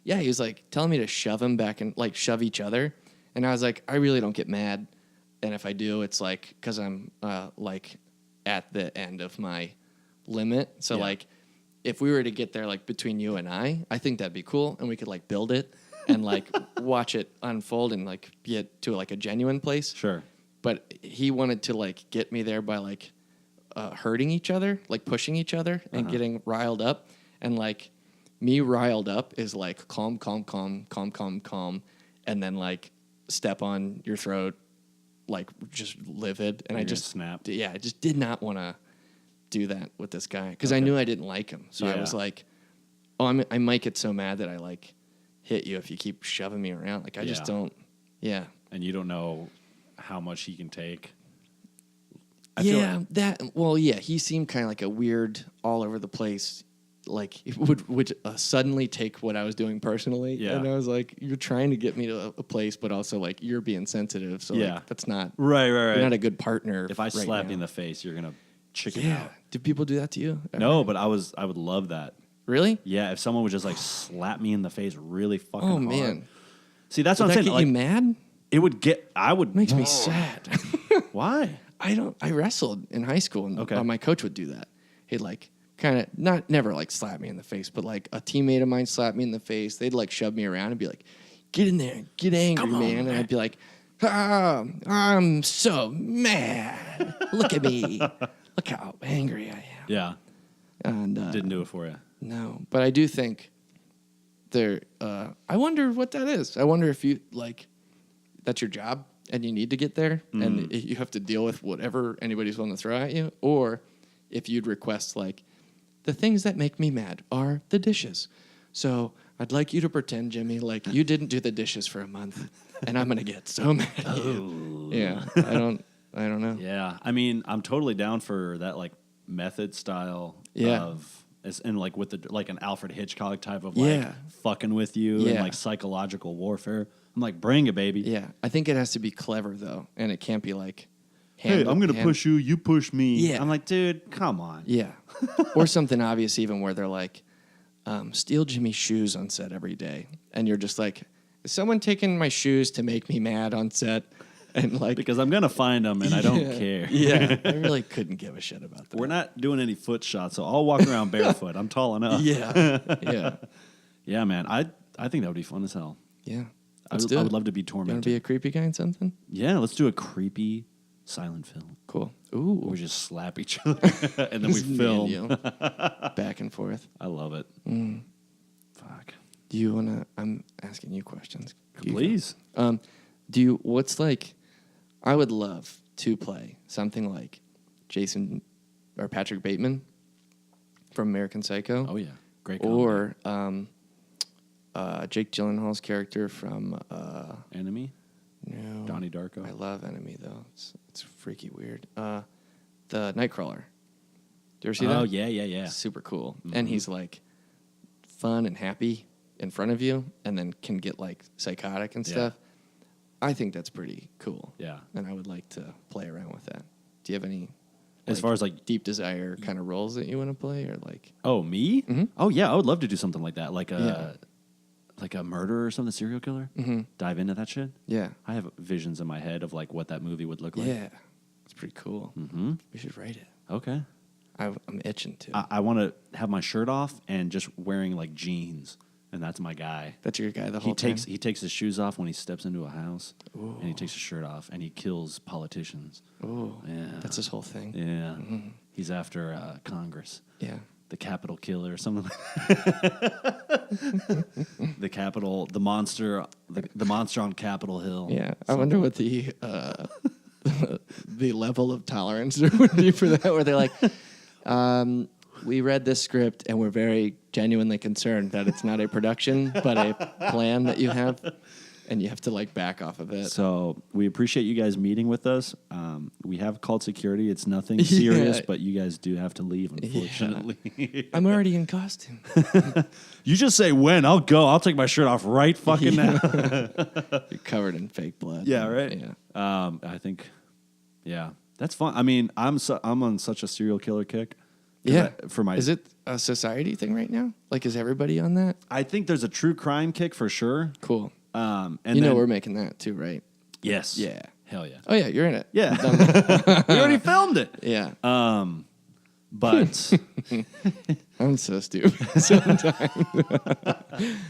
was like telling me to shove him back and like shove each other. And I was like, I really don't get mad. And if I do, it's like because I'm like at the end of my limit. So like if we were to get there like between you and I think that'd be cool. And we could like build it and like watch it unfold and like get to like a genuine place. Sure. But he wanted to like get me there by like hurting each other, like pushing each other and getting riled up. And like me riled up is like calm, calm, calm, calm, calm, calm. And then like step on your throat, like just livid. And I just snapped. Yeah, I just did not want to do that with this guy because I knew I didn't like him. So I was like, oh, I might get so mad that I like hit you if you keep shoving me around. Like I just don't. Yeah. And you don't know how much he can take. He seemed kind of like a weird, all over the place. Like it would suddenly take what I was doing personally, and I was like, "You're trying to get me to a place, but also like you're being sensitive. So like, that's not right. You're not a good partner. If I slap you in the face, you're gonna chicken out. Do people do that to you? No, but I would love that. Really? Yeah, if someone would just like slap me in the face really fucking hard. Oh man. See, that's what Would I'm that saying. Get you mad? It would get. I would. Makes me sad. Why? I wrestled in high school, and my coach would do that. He'd like kind of never like slap me in the face, but like a teammate of mine slapped me in the face. They'd like shove me around and be like, "Get in there, get angry, man." And I'd be like, "I'm so mad. Look at me. Look how angry I am." Yeah. And didn't do it for you. No, but I do think there. I wonder what that is. I wonder if you like that's your job and you need to get there and you have to deal with whatever anybody's willing to throw at you, or if you'd request like the things that make me mad are the dishes. So I'd like you to pretend, Jimmy, like you didn't do the dishes for a month, and I'm gonna get so mad at you. Yeah, I don't know. Yeah, I mean, I'm totally down for that like method style of. And like with the like an Alfred Hitchcock type of like fucking with you and like psychological warfare. I'm like, bring it, baby. Yeah, I think it has to be clever though, and it can't be like, hey, I'm gonna push you, you push me. Yeah, I'm like, dude, come on. Yeah, or something obvious even where they're like, steal Jimmy's shoes on set every day, and you're just like, is someone taking my shoes to make me mad on set? And like, because I'm gonna find them and I don't care. Yeah, I really couldn't give a shit about that. We're not doing any foot shots, so I'll walk around barefoot. I'm tall enough. Yeah, man. I think that would be fun as hell. Yeah, I would love to be tormented. You want to be a creepy guy in something? Yeah, let's do a creepy silent film. Cool. Ooh, we just slap each other and then we film back and forth. I love it. Fuck. Do you wanna? I'm asking you questions. Please. What's like? I would love to play something like Jason or Patrick Bateman from American Psycho. Oh yeah, great comedy. Or Jake Gyllenhaal's character from Enemy. No, Donnie Darko. I love Enemy though. It's freaky weird. The Nightcrawler. Do you ever see that? Oh yeah. Super cool. And he's like fun and happy in front of you, and then can get like psychotic and stuff. I think that's pretty cool. Yeah. And I would like to play around with that. Do you have any as far as like deep desire kind of roles that you want to play, or like? Oh, me? Mm-hmm. Oh yeah, I would love to do something like that, like a murderer or something, serial killer. Mm-hmm. Dive into that shit. Yeah. I have visions in my head of like what that movie would look like. Yeah, it's pretty cool. Mm-hmm. We should write it. Okay. I'm itching to. I want to have my shirt off and just wearing like jeans. And that's my guy. That's your guy the whole time? He takes his shoes off when he steps into a house. Ooh. And he takes his shirt off and he kills politicians. Oh, yeah. That's his whole thing. Yeah. Mm-hmm. He's after Congress. Yeah. The Capitol Killer or something like the Capitol, the monster on Capitol Hill. Yeah. I wonder what the the level of tolerance there would be for that, where they're like, we read this script and we're very genuinely concerned that it's not a production, but a plan that you have, and you have to like back off of it. So we appreciate you guys meeting with us. We have called security. It's nothing serious, but you guys do have to leave, unfortunately. Yeah. I'm already in costume. You just say when. I'll go. I'll take my shirt off right fucking now. You're covered in fake blood. Yeah, right? Yeah. I think, yeah, that's fun. I mean, I'm on such a serial killer kick. Yeah. Is it a society thing right now? Like, is everybody on that? I think there's a true crime kick for sure. Cool. And we're making that too, right? Yes. Yeah. Hell yeah. Oh yeah, you're in it. Yeah. We already filmed it. Yeah. But I'm so stupid sometimes.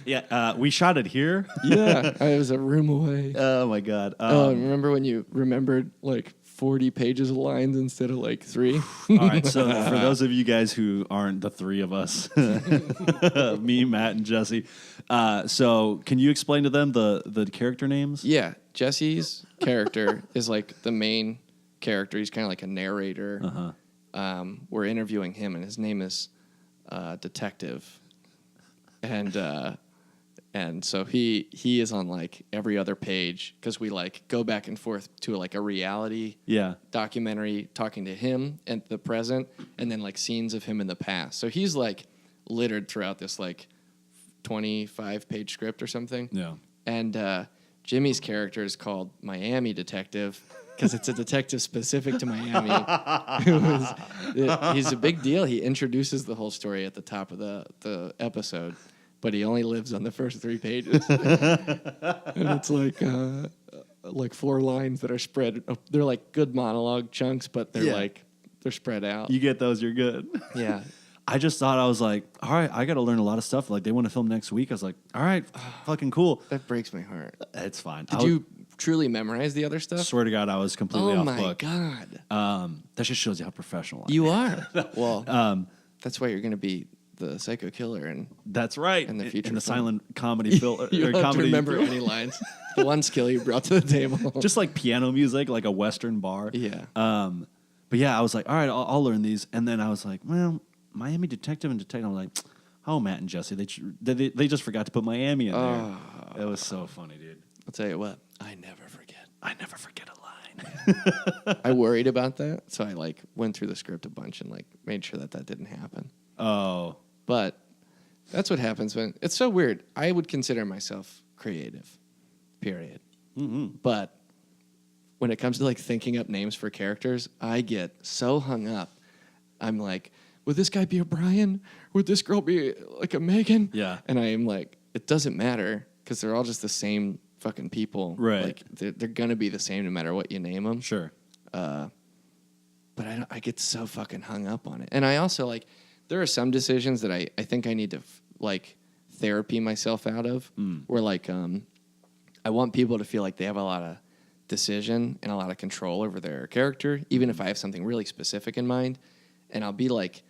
yeah, we shot it here. Yeah, I was a room away. Oh my god. Remember when you remembered like 40 pages of lines instead of like 3? All right, so for those of you guys who aren't the three of us, me, Matt, and Jesse, so can you explain to them the character names? Yeah, Jesse's character is like the main character. He's kind of like a narrator. Uh-huh. We're interviewing him, and his name is Detective, and so he is on like every other page because we like go back and forth to like a reality documentary talking to him and the present, and then like scenes of him in the past. So he's like littered throughout this like 25-page script or something. Yeah. And Jimmy's character is called Miami Detective because it's a detective specific to Miami. He's a big deal. He introduces the whole story at the top of the episode, but he only lives on the first 3 pages. And it's like 4 lines that are spread. They're like good monologue chunks, but they're they're spread out. You get those, you're good. Yeah. I just thought, I was like, all right, I got to learn a lot of stuff. Like, they want to film next week. I was like, all right, fucking cool. That breaks my heart. It's fine. Did you truly memorize the other stuff? Swear to God, I was completely off book. Oh, my God. That just shows you how professional I am. You are. Well, that's why you're going to be the psycho killer. And that's right. In the future. In the silent comedy film. You don't have to remember any lines. The one skill you brought to the table. Just like piano music, like a Western bar. Yeah. But yeah, I was like, all right, I'll learn these. And then I was like, well, Miami Detective and Detective. I'm like, oh, Matt and Jesse, they just forgot to put Miami in there. It was so funny, dude. I'll tell you what, I never forget. I never forget a line. I worried about that, so I like went through the script a bunch and like made sure that didn't happen. Oh. But that's what happens when it's so weird. I would consider myself creative, period. Mm-hmm. But when it comes to like thinking up names for characters, I get so hung up. I'm like, would this guy be a Brian? Would this girl be like a Megan? Yeah. And I am like, it doesn't matter because they're all just the same fucking people. Right. Like they're gonna be the same no matter what you name them. Sure. But I get so fucking hung up on it. And I also like, there are some decisions that I think I need to like therapy myself out of. Where like, I want people to feel like they have a lot of decision and a lot of control over their character, even if I have something really specific in mind. And I'll be like,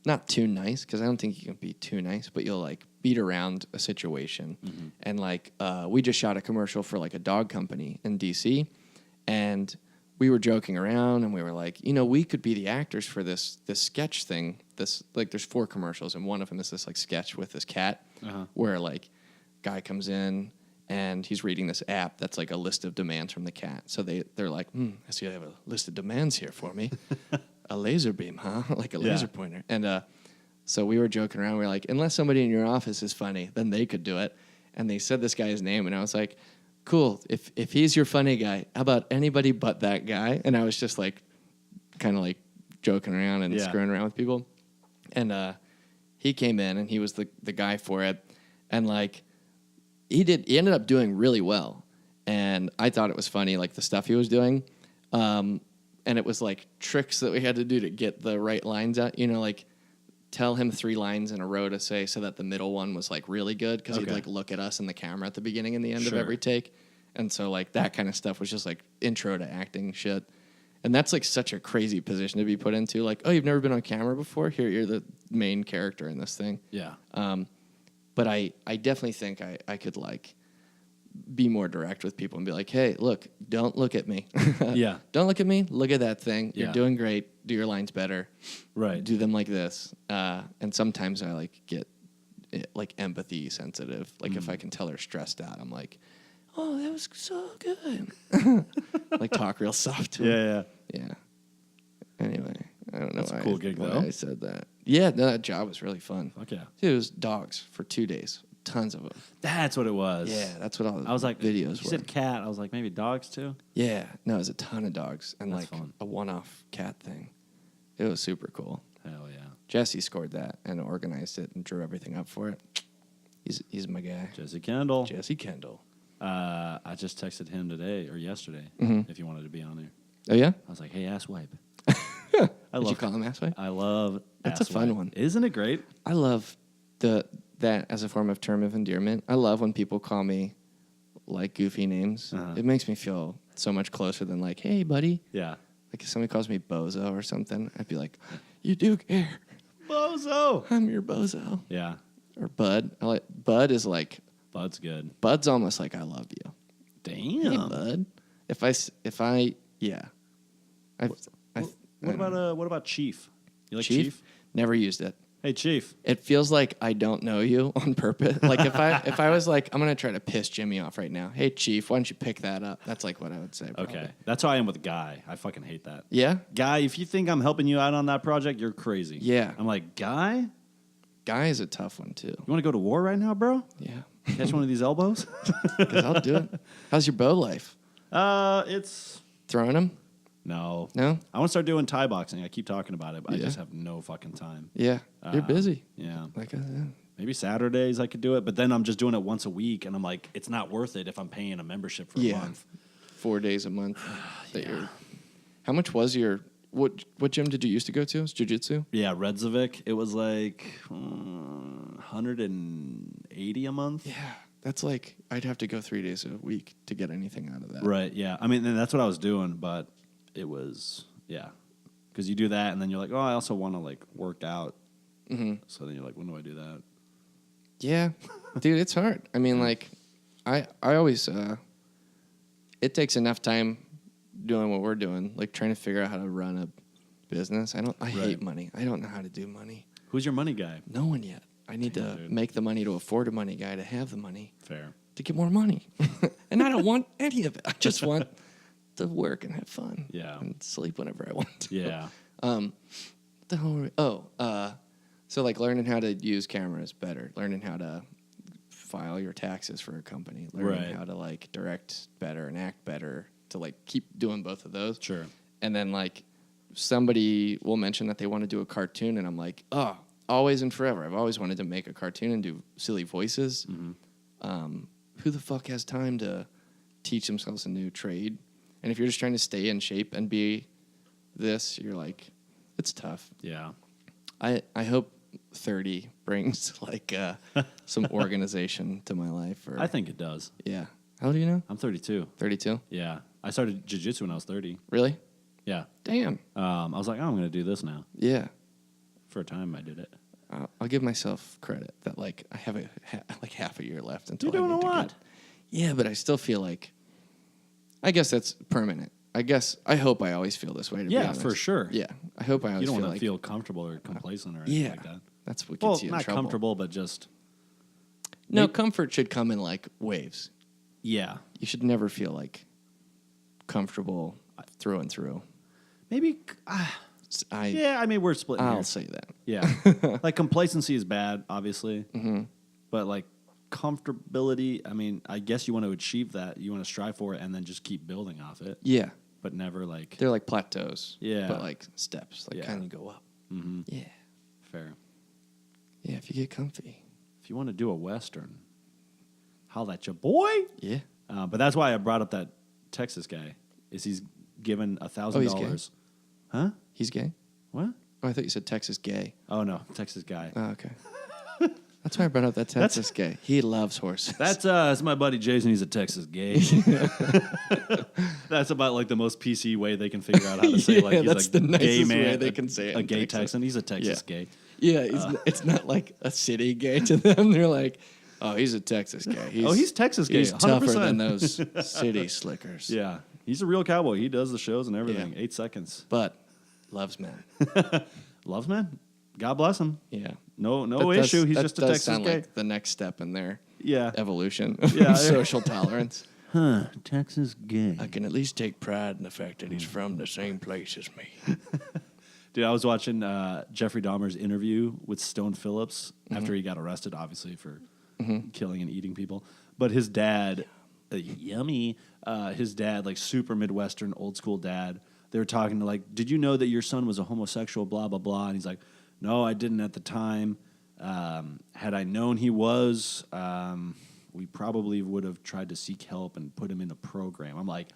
not too nice, because I don't think you can be too nice, but you'll like beat around a situation. Mm-hmm. And like, we just shot a commercial for like a dog company in DC, and we were joking around, and we were like, we could be the actors for this sketch thing. This like, there's 4 commercials, and one of them is this like sketch with this cat, where like, guy comes in and he's reading this app that's like a list of demands from the cat. So they're like, I see you have a list of demands here for me. A laser beam, huh? Like a laser pointer. And so we were joking around. We were like, unless somebody in your office is funny, then they could do it. And they said this guy's name, and I was like, cool. If he's your funny guy, how about anybody but that guy? And I was just like, kind of like joking around and screwing around with people. And he came in, and he was the guy for it. And like, he ended up doing really well. And I thought it was funny, like the stuff he was doing. And it was like tricks that we had to do to get the right lines out. Like tell him 3 lines in a row to say so that the middle one was like really good, because he'd like look at us in the camera at the beginning and the end of every take. And so like that kind of stuff was just like intro to acting shit. And that's like such a crazy position to be put into. Like, oh, you've never been on camera before? Here, you're the main character in this thing. Yeah. But I definitely think I could like be more direct with people and be like, hey, look, don't look at me. Yeah. Don't look at me. Look at that thing. You're Yeah. doing great. Do your lines better. Right. Do them like this. And sometimes I like get like empathy sensitive. Like if I can tell they're stressed out, I'm like, oh, that was so good. Like talk real soft to them. Yeah. Yeah. Anyway, I don't know That's a why, cool gig, why though. I said that. Yeah, no, that job was really fun. Fuck yeah. Dude, it was dogs for 2 days. Tons of them. That's what it was. Yeah, that's what all the I was like, videos you were. said cat. I was like, maybe dogs too? Yeah, no, it was a ton of dogs and That's like fun. a one-off cat thing. It was super cool. Hell yeah. Jesse scored that and organized it and drew everything up for it. He's my guy. Jesse Kendall. Jesse Kendall. I just texted him today or yesterday if he wanted to be on there. Oh yeah? I was like, hey, ass wipe. Did you call him Assway? I love That's a fun asswipe. one. Isn't it great? I love that as a form of term of endearment. I love when people call me like goofy names. Uh-huh. It makes me feel so much closer than like, hey buddy. Yeah. Like if somebody calls me bozo or something, I'd be like, you do care. Bozo. I'm your bozo. Yeah. Or bud. Bud is like, Bud's good. Bud's almost like I love you. Damn. Hey bud. Yeah. What about Chief? You like Chief? Chief? Never used it. Hey, Chief. It feels like I don't know you on purpose. Like if I was like, I'm gonna try to piss Jimmy off right now. Hey Chief, why don't you pick that up? That's like what I would say. Probably. Okay. That's how I am with Guy. I fucking hate that. Yeah. Guy, if you think I'm helping you out on that project, you're crazy. Yeah. I'm like, Guy? Guy is a tough one too. You want to go to war right now, bro? Yeah. Catch one of these elbows? Because I'll do it. How's your bow life? It's... Throwing them? No. No? I want to start doing Thai boxing. I keep talking about it, but I Yeah. just have no fucking time. Yeah. You're busy. Yeah. Like Maybe Saturdays I could do it, but then I'm just doing it once a week, and I'm like, it's not worth it if I'm paying a membership for a month. 4 days a month. How much was your... What gym did you used to go to? It's jiu-jitsu? Yeah, Redzovic. It was like 180 a month. Yeah. That's like... I'd have to go 3 days a week to get anything out of that. Right, yeah. I mean, and that's what I was doing, but it was, yeah. Because you do that, and then you're like, oh, I also want to, like, work out. Mm-hmm. So then you're like, when do I do that? Yeah. Dude, it's hard. I mean, like, I always... it takes enough time doing what we're doing, like trying to figure out how to run a business. I hate money. I don't know how to do money. Who's your money guy? No one yet. I need Damn, to dude. make the money to afford a money guy to have the money Fair. to get more money. And I don't want any of it. I just want to work and have fun. Yeah. And sleep whenever I want to. Yeah. The hell were we? So like learning how to use cameras better, learning how to file your taxes for a company, learning Right. how to like direct better and act better, to like keep doing both of those. Sure. And then like somebody will mention that they want to do a cartoon, and I'm like, oh, always and forever. I've always wanted to make a cartoon and do silly voices. Mm-hmm. Who the fuck has time to teach themselves a new trade? And if you're just trying to stay in shape and be this, you're like, it's tough. Yeah. I hope 30 brings like some organization to my life. Or I think it does. yeah. How old are you now? I'm 32. 32. Yeah. I started jiu-jitsu when I was 30. Really? Yeah. Damn. I was like, oh, I'm going to do this now. Yeah. For a time, I did it. I'll give myself credit that like I have like half a year left until You're I doing need a to lot. get. Yeah, but I still feel like. I guess that's permanent. I hope I always feel this way. To be Yeah, honest. for sure. Yeah, I hope I always You don't feel want like to feel comfortable or complacent or anything yeah. like that. That's what Well, gets you in not trouble. comfortable, but just... No, comfort should come in like waves. Yeah. You should never feel like comfortable through and through. Maybe... yeah, I mean, we're splitting I'll here. say that. Yeah. Like, complacency is bad, obviously. Mm-hmm. But, like, comfortability, I mean, I guess you want to achieve that. You want to strive for it and then just keep building off it. Yeah, But never, like... they're like plateaus. Yeah. but like steps, like Yeah. kind of go up. Mm-hmm. Yeah, Fair. yeah. If you get comfy. If you want to do a Western, holla at your boy. Yeah. But that's why I brought up that Texas guy. Is he's given $1,000. Huh? He's gay. What? Oh, I thought you said Texas gay. Oh, no. Texas guy. Oh, okay. That's why I brought up that Texas gay. He loves horses. That's my buddy Jason. He's a Texas gay. That's about like the most PC way they can figure out how to say Yeah, like he's that's a the gay nicest man. way they can say it A in gay Texas. Texan. He's a Texas gay. Yeah, it's not like a city gay to them. They're like, Oh, he's a Texas guy. He's Texas gay. He's 100%. tougher than those city slickers. Yeah, he's a real cowboy. He does the shows and everything. Yeah. 8 seconds. But loves men. Loves men. God bless him. Yeah. No issue. He's just a Texas sound gay. like the next step in their Yeah. evolution Yeah. of social tolerance. Huh. Texas gay. I can at least take pride in the fact that he's from the same place as me. Dude, I was watching Jeffrey Dahmer's interview with Stone Phillips after he got arrested, obviously, for killing and eating people. But his dad, yummy, his dad, like super Midwestern, old school dad, they were talking to like, did you know that your son was a homosexual, blah, blah, blah. And he's like, no, I didn't at the time. Had I known he was, we probably would have tried to seek help and put him in a program. I'm like,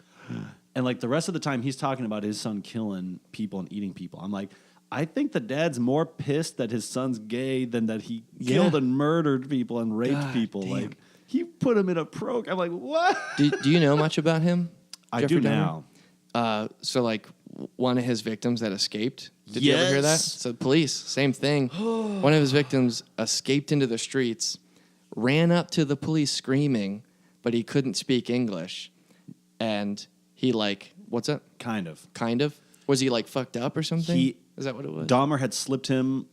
and like the rest of the time he's talking about his son killing people and eating people. I'm like, I think the dad's more pissed that his son's gay than that he killed and murdered people and raped people. Damn. Like he put him in a program. I'm like, what? Do you know much about him? I Jeffrey do Dahmer? now. So like one of his victims that escaped. Did you ever hear that? Yes. So police, same thing. One of his victims escaped into the streets, ran up to the police screaming, but he couldn't speak English. And he like, what's that? Kind of. Kind of? Was he like fucked up or something? Is that what it was? Dahmer had slipped him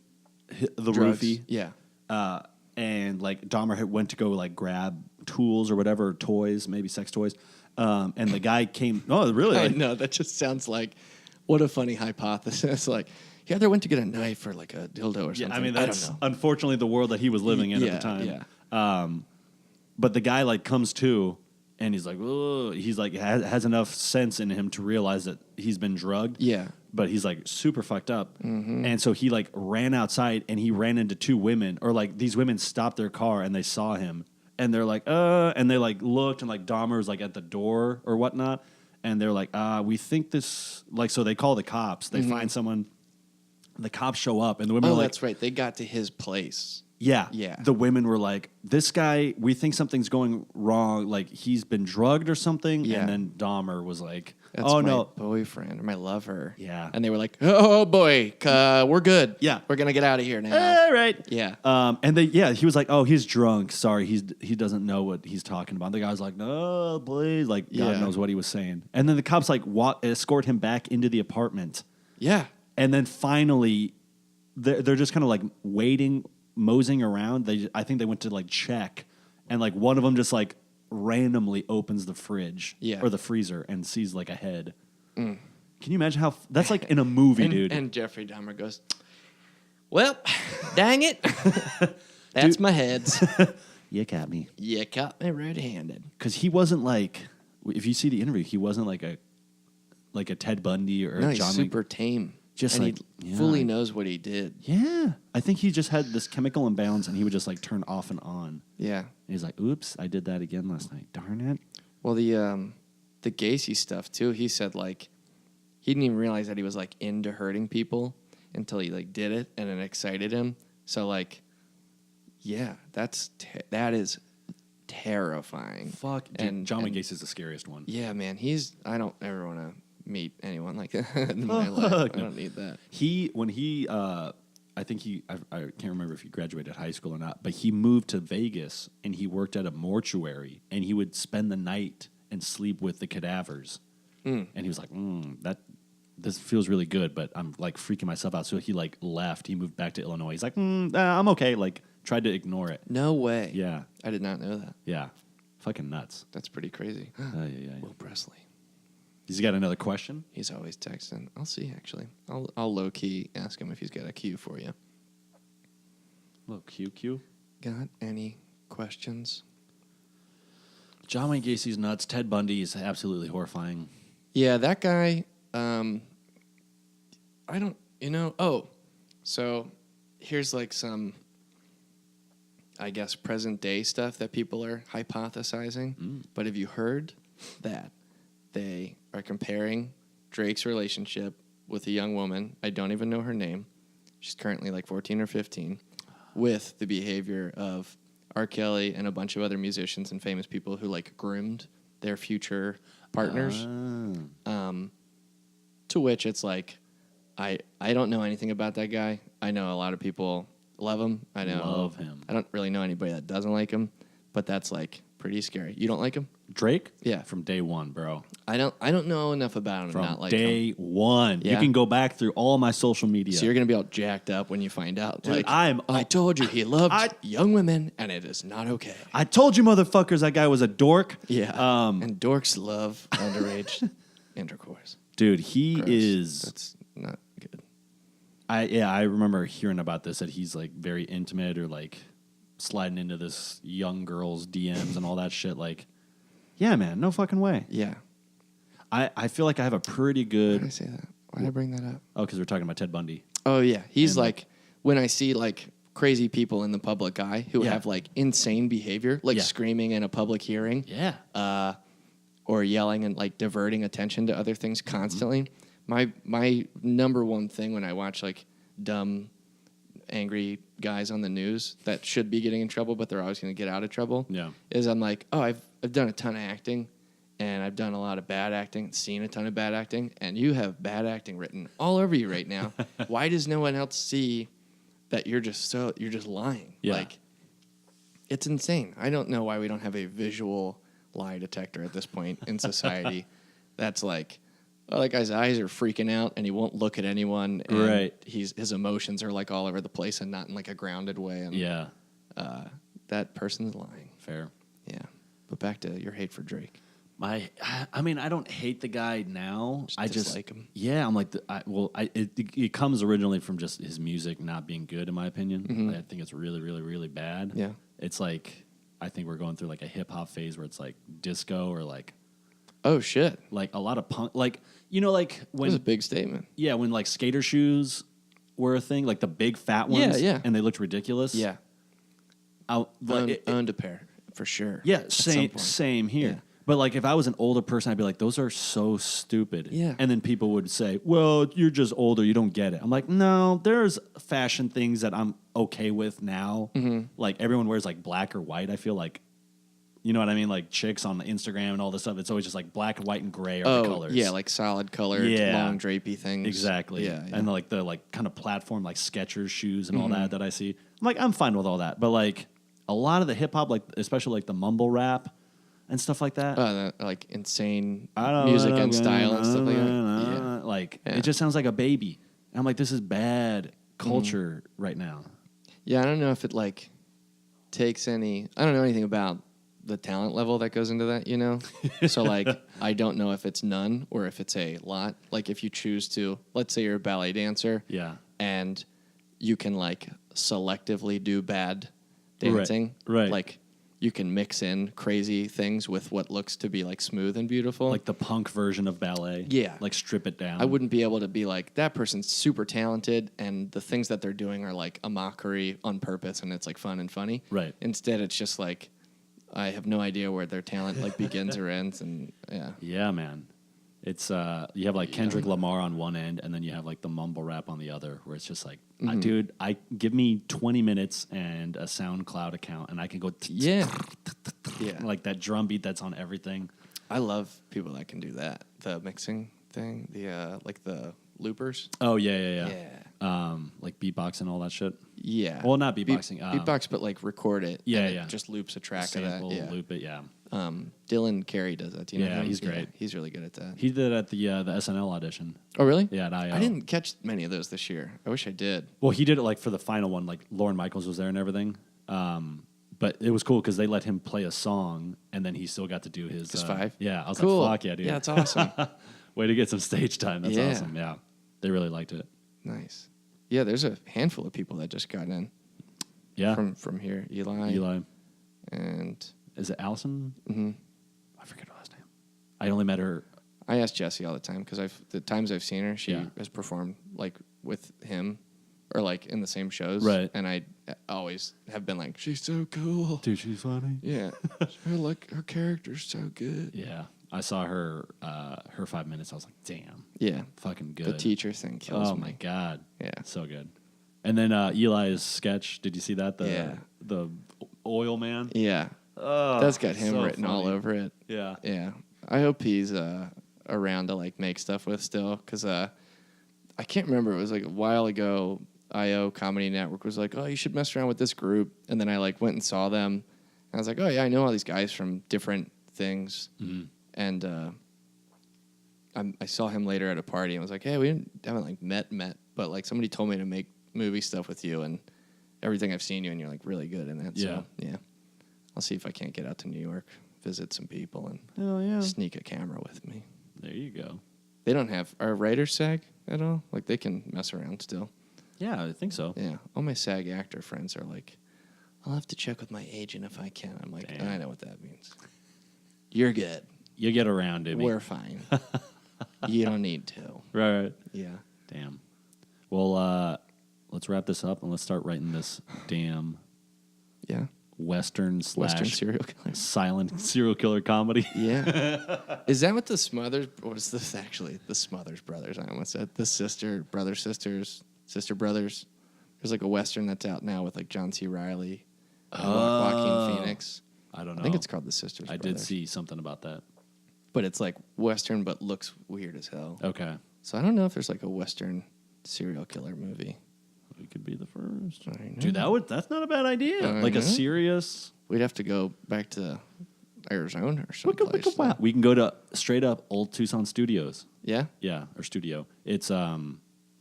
the Drugs. roofie. Yeah. And like Dahmer had went to go like grab tools or whatever, toys, maybe sex toys. And the guy came. Oh, really? I Like, know. That just sounds like, what a funny hypothesis. Like, he either went to get a knife or like a dildo or something. yeah, I mean, don't that's know. unfortunately the world that he was living in at the time. Yeah. But the guy like comes to, and he's like, "Ugh." He's like has enough sense in him to realize that he's been drugged. Yeah. But he's like super fucked up, and so he like ran outside and he ran into 2 women, or like these women stopped their car and they saw him and they're like, and they like looked and like Dahmer was like at the door or whatnot, and they're like, we think this, like, so they call the cops. They find someone. The cops show up and the women Oh, are like, that's right. They got to his place. yeah. Yeah. The women were like, this guy, we think something's going wrong. Like, he's been drugged or something. Yeah. And then Dahmer was like, That's oh, my no. boyfriend or my lover. Yeah. And they were like, oh, boy, we're good. Yeah. We're going to get out of here now. All right. Yeah. And he was like, oh, he's drunk. Sorry. He doesn't know what he's talking about. The guy was like, no, please. Like, God Yeah. knows what he was saying. And then the cops like escort him back into the apartment. Yeah. And then finally, they're just kind of like waiting, moseying around. I think they went to like check, and like one of them just like randomly opens the fridge or the freezer and sees like a head. Can you imagine how that's like in a movie, dude? And Jeffrey Dahmer goes, well, dang it. That's my heads. You got me. You caught me red-handed. Because he wasn't like, if you see the interview, he wasn't like a Ted Bundy or No, a he's John super tame. Just and like, he yeah. fully knows what he did. Yeah. I think he just had this chemical imbalance and he would just like turn off and on. Yeah. And he's like, oops, I did that again last night. Darn it. Well, the Gacy stuff too. He said like he didn't even realize that he was like into hurting people until he like did it and it excited him. So like, yeah, that is terrifying. Fuck. Dude, And John Wayne Gacy is the scariest one. Yeah, man. I don't ever want to meet anyone like that in my life. I don't need that. I can't remember if he graduated high school or not, but he moved to Vegas and he worked at a mortuary and he would spend the night and sleep with the cadavers. And he was like, this feels really good, but I'm like freaking myself out. So he like left. He moved back to Illinois. He's like, I'm okay. Like tried to ignore it. No way. Yeah. I did not know that. Yeah. Fucking nuts. That's pretty crazy. Yeah. Will Presley. He's got another question? He's always texting. I'll see, actually. I'll low-key ask him if he's got a cue for you. Look, QQ. Got any questions? John Wayne Gacy's nuts. Ted Bundy is absolutely horrifying. Yeah, that guy, so here's like some, I guess, present-day stuff that people are hypothesizing. But have you heard that they are comparing Drake's relationship with a young woman, I don't even know her name, she's currently like 14 or 15, with the behavior of R. Kelly and a bunch of other musicians and famous people who like groomed their future partners. To which it's like, I don't know anything about that guy. I know a lot of people love him. I know. Love him. I don't really know anybody that doesn't like him, but that's like pretty scary. You don't like him? Drake? Yeah. From day one, bro. I don't know enough about him From to not like day him. one. You Yeah? can go back through all my social media. So you're gonna be all jacked up when you find out. Dude, like, I'm- I told you he loved young women, and it is not okay. I told you motherfuckers that guy was a dork. Yeah. And dorks love underage intercourse. Dude, he Gross. is... That's not good. I remember hearing about this, that he's like very intimate or like sliding into this young girl's DMs and all that shit. Like, yeah, man, no fucking way. Yeah. I feel like I have a pretty Why good... did I say that? Why did I bring that up? Oh, because we're talking about Ted Bundy. Oh yeah, he's And, like when I see like crazy people in the public eye who Yeah. have like insane behavior, like Yeah. screaming in a public hearing, Yeah. or yelling and like diverting attention to other things constantly. My number one thing when I watch like dumb, angry guys on the news that should be getting in trouble, but they're always going to get out of trouble, Yeah. is I'm like, oh, I've done a ton of acting. And I've done a lot of bad acting, seen a ton of bad acting, and you have bad acting written all over you right now. Why does no one else see that you're just lying? Yeah. Like, it's insane. I don't know why we don't have a visual lie detector at this point in society. That's like, oh, that guy's eyes are freaking out, and he won't look at anyone. And Right. his emotions are like all over the place and not in like a grounded way. And Yeah. that person's lying. Fair. Yeah. But back to your hate for Drake. I mean, I don't hate the guy now. I just dislike him. Yeah, I'm like, it comes originally from just his music not being good, in my opinion. Mm-hmm. I think it's really, really, really bad. Yeah. It's like, I think we're going through like a hip hop phase where it's like disco or like Oh shit! a lot of punk, like, you know, like That was a when, big statement. yeah, when like skater shoes were a thing, like the big fat ones, Yeah. and they looked ridiculous. Yeah, owned a pair for sure. Yeah, at some point. same here. Yeah. But like if I was an older person, I'd be like, those are so stupid. Yeah. And then people would say, well, you're just older, you don't get it. I'm like, no, there's fashion things that I'm okay with now. Mm-hmm. Like everyone wears like black or white. I feel like, you know what I mean? Like chicks on Instagram and all this stuff, it's always just like black and white and gray are the colors. yeah, like solid colored, Yeah. long drapey things. Exactly. Yeah, yeah. And the like kind of platform like Skechers shoes and all Mm-hmm. that I see. I'm like, I'm fine with all that. But like a lot of the hip hop, like especially like the mumble rap and stuff like that. Like insane I don't music know, and style and stuff like that. Yeah. Like Yeah. it just sounds like a baby. And I'm like, this is bad culture right now. Yeah, I don't know if it like takes any. I don't know anything about the talent level that goes into that, you know? So like I don't know if it's none or if it's a lot. Like if you choose to, let's say you're a ballet dancer Yeah. and you can like selectively do bad dancing. Right. Like you can mix in crazy things with what looks to be like smooth and beautiful. Like the punk version of ballet. Yeah. Like strip it down. I wouldn't be able to be like, that person's super talented and the things that they're doing are like a mockery on purpose and it's like fun and funny. Right. Instead, it's just like, I have no idea where their talent like begins or ends. And yeah. Yeah, man. It's you have like Kendrick Lamar on one end, and then you have like the mumble rap on the other, where it's just like, dude, give me 20 minutes and a SoundCloud account, and I can go Yeah. Yeah. like that drum beat that's on everything. I love people that can do that. The mixing thing, the like the loopers. Oh yeah. Yeah. Like beatbox and all that shit. Yeah. Well, not beatboxing. Beatbox, but like record it. Yeah, and yeah. It just loops a track Sample, of that. Yeah. loop it. Yeah, Dylan Carey does that. Do you know Yeah, him? he's great. He's really good at that. he did it at the SNL audition. Oh, really? Yeah, at IO. I didn't catch many of those this year. I wish I did. Well, he did it like for the final one. Like Lorne Michaels was there and everything. But it was cool because they let him play a song, and then he still got to do his 5? Yeah, I was Cool. like, fuck yeah, dude. Yeah, that's awesome. Way to get some stage time. That's Yeah. awesome. Yeah, they really liked it. Nice. Yeah, there's a handful of people that just got in Yeah, from here. Eli. And Is it Allison? mhm. I forget her last name. I only met her. I ask Jessie all the time because the times I've seen her, she Yeah. has performed like with him or like in the same shows. Right. And I always have been like, she's so cool. Dude, she's funny. Yeah. her character's so good. Yeah, I saw her 5 minutes. I was like, damn, Yeah. fucking good. The teacher thing kills Oh me. my god. Yeah. So good. And then Eli's sketch. Did you see that? Yeah. The oil man. Yeah. Oh, That's got him so written all funny. over it. Yeah. Yeah. I hope he's around to like make stuff with still because I can't remember. It was like a while ago. IO Comedy Network was like, oh, you should mess around with this group. And then I like went and saw them. And I was like, oh yeah, I know all these guys from different things. Mm-hmm. And I saw him later at a party and was like, hey, we haven't like met, but like somebody told me to make movie stuff with you and everything I've seen you and you're like really good in that. Yeah. So yeah, I'll see if I can't get out to New York, visit some people and sneak a camera with me. There you go. They don't have our writers SAG at all. Like they can mess around still. Yeah, I think so. Yeah. All my SAG actor friends are like, I'll have to check with my agent if I can. I'm like, Damn. I know what that means. You're good. You get around it. We're fine. You don't need to. Right. Yeah. Damn. Well, let's wrap this up and let's start writing this damn Yeah. Western serial killer. silent serial killer comedy. Yeah. Is that what the Smothers, or was this actually the Smothers Brothers? I almost said the sister brothers. There's like a Western that's out now with like John C. Reilly and Joaquin Phoenix. I don't know. I think it's called The Sisters I Brothers. did see something about that. But it's like Western, but looks weird as hell. Okay. So I don't know if there's like a Western serial killer movie. We could be the first. I know. Dude, that's not a bad idea. I Like know. a serious... We'd have to go back to Arizona or someplace. We can go to straight up Old Tucson Studios. Yeah? Yeah, or studio. It's I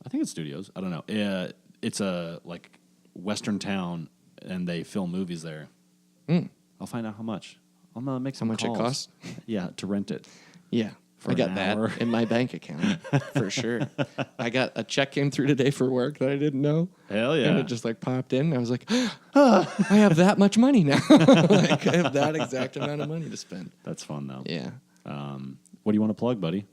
think it's studios. I don't know. It's a like Western town, and they film movies there. Mm. I'll find out how much. I'm gonna make How some much calls. it costs? Yeah, to rent it. Yeah. For I got an that hour. in my bank account for sure. I got a check came through today for work that I didn't know. Hell yeah! And it just like popped in. And I was like, I have that much money now. Like I have that exact amount of money to spend. That's fun though. Yeah. What do you want to plug, buddy?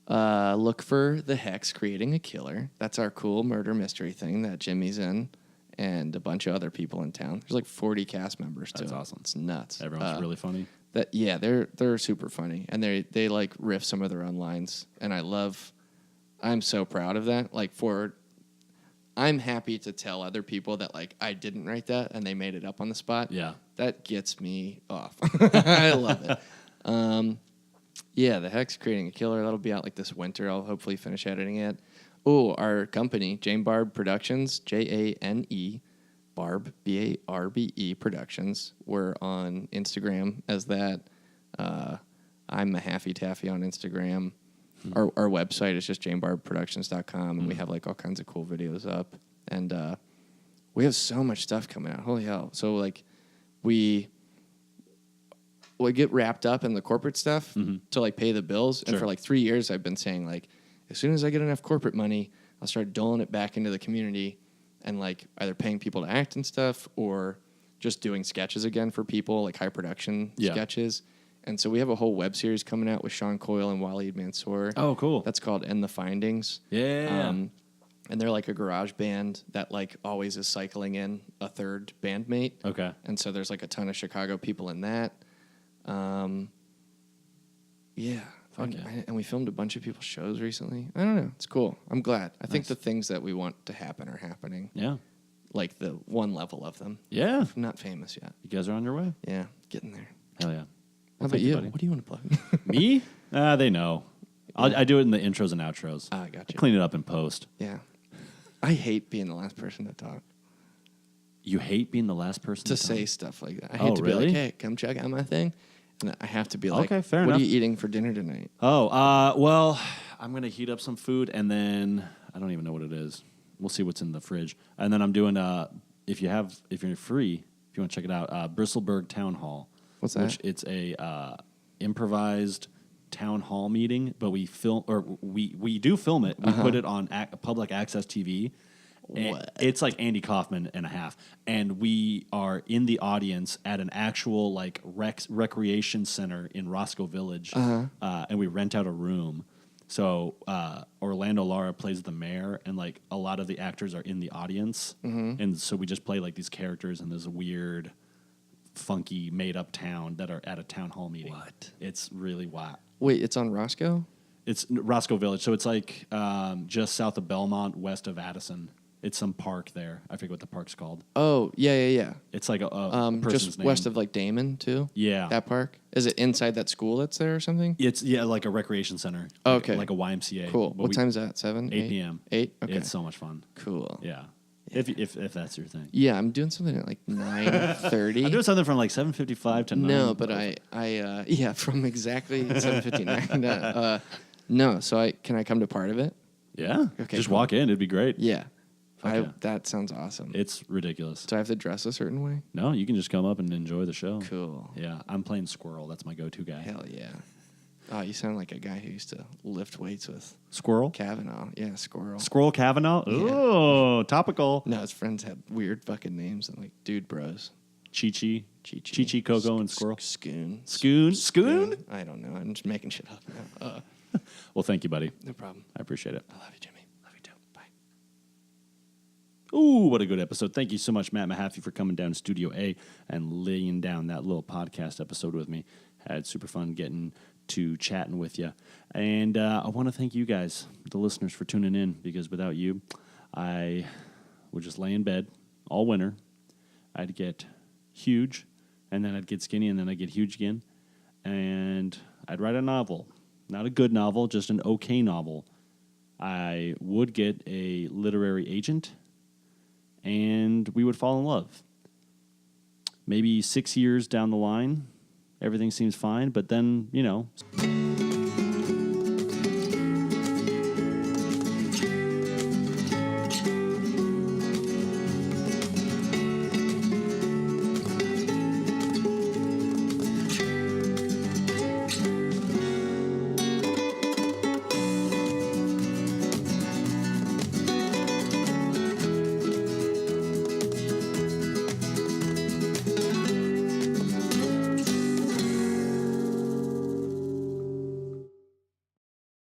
Look for The Hex Creating a Killer. That's our cool murder mystery thing that Jimmy's in and a bunch of other people in town. There's like 40 cast members too. That's awesome. It's nuts. Everyone's really funny. They're super funny and they like riff some of their own lines and I'm so proud of that. Like I'm happy to tell other people that like I didn't write that and they made it up on the spot. Yeah. That gets me off. I love it. Yeah, The Hex Creating a Killer. That'll be out like this winter. I'll hopefully finish editing it. Oh, our company, Jane Barb Productions, Jane Barb, Barbe Productions. We're on Instagram as that. I'm Mahaffey Taffy on Instagram. Our website is just janebarbproductions.com, and we have like all kinds of cool videos up. And we have so much stuff coming out. Holy hell. So like we get wrapped up in the corporate stuff to like pay the bills. And for like 3 years, I've been saying like, as soon as I get enough corporate money, I'll start doling it back into the community and like either paying people to act and stuff or just doing sketches again for people, like high production sketches. And so we have a whole web series coming out with Sean Coyle and Waleed Mansour. Oh, cool. That's called End the Findings. Yeah. And they're like a garage band that like always is cycling in a third bandmate. Okay. And so there's like a ton of Chicago people in that. Yeah. Fuck yeah. And we filmed a bunch of people's shows recently. I don't know. It's cool. I'm glad. I think the things that we want to happen are happening. Yeah. Like the one level of them. Yeah. I'm not famous yet. You guys are on your way. Yeah. Getting there. Hell yeah. How Well, about thank you? buddy. What do you want to plug? Me? They know. I do it in the intros and outros. I got you. Clean it up in post. Yeah. I hate being the last person to talk. You hate being the last person To talk? say stuff like that. I hate to be really? like, hey, come check out my thing. And I have to be like, Okay, fair what enough. are you eating for dinner tonight? Oh, well, I'm going to heat up some food, and then I don't even know what it is. We'll see what's in the fridge. And then I'm doing, if you're free, if you want to check it out, Bristleburg Town Hall. What's that? Which it's a improvised town hall meeting, but we do film it. We put it on public access TV. What? It's like Andy Kaufman and a half, and we are in the audience at an actual like recreation center in Roscoe Village, and we rent out a room. So Orlando Lara plays the mayor, and like a lot of the actors are in the audience, and so we just play like these characters in this weird, funky, made up town that are at a town hall meeting. What? It's really wild. Wait, it's on Roscoe? It's Roscoe Village, so it's like just south of Belmont, west of Addison. It's some park there. I forget what the park's called. Oh, yeah. It's like a person's Just name. west of like Damon too. Yeah. That park. Is it inside that school that's there or something? It's like a recreation center. Okay. Like a YMCA. Cool. But What time's that? 7? 8 p.m. 8? Okay. It's so much fun. Cool. Yeah. If that's your thing. Yeah, I'm doing something at like 9:30. I'm doing something from like 7:55 to 9. No, but I from exactly 7:59. No, so can I come to part of it? Yeah. Okay, Just cool. walk in. It'd be great. Yeah. Yeah. That sounds awesome. It's ridiculous. Do I have to dress a certain way? No, you can just come up and enjoy the show. Cool. Yeah. I'm playing Squirrel. That's my go-to guy. Hell yeah. Oh, you sound like a guy who used to lift weights with Squirrel? Kavanaugh. Yeah, Squirrel. Squirrel Kavanaugh? Yeah. Oh, topical. No, his friends had weird fucking names and like dude bros. Chi-Chi. Chi-Chi. Chi-Chi, Coco, and Squirrel. Scoon. Scoon? I don't know. I'm just making shit up now. Well, thank you, buddy. No problem. I appreciate it. I love you, Jimmy. Love you too. Bye. Ooh, what a good episode. Thank you so much, Matt Mahaffey, for coming down to Studio A and laying down that little podcast episode with me. Had super fun getting to chatting with you. And I want to thank you guys, the listeners, for tuning in, because without you, I would just lay in bed all winter. I'd get huge, and then I'd get skinny, and then I'd get huge again. And I'd write a novel. Not a good novel, just an okay novel. I would get a literary agent, and we would fall in love. Maybe 6 years down the line, everything seems fine, but then,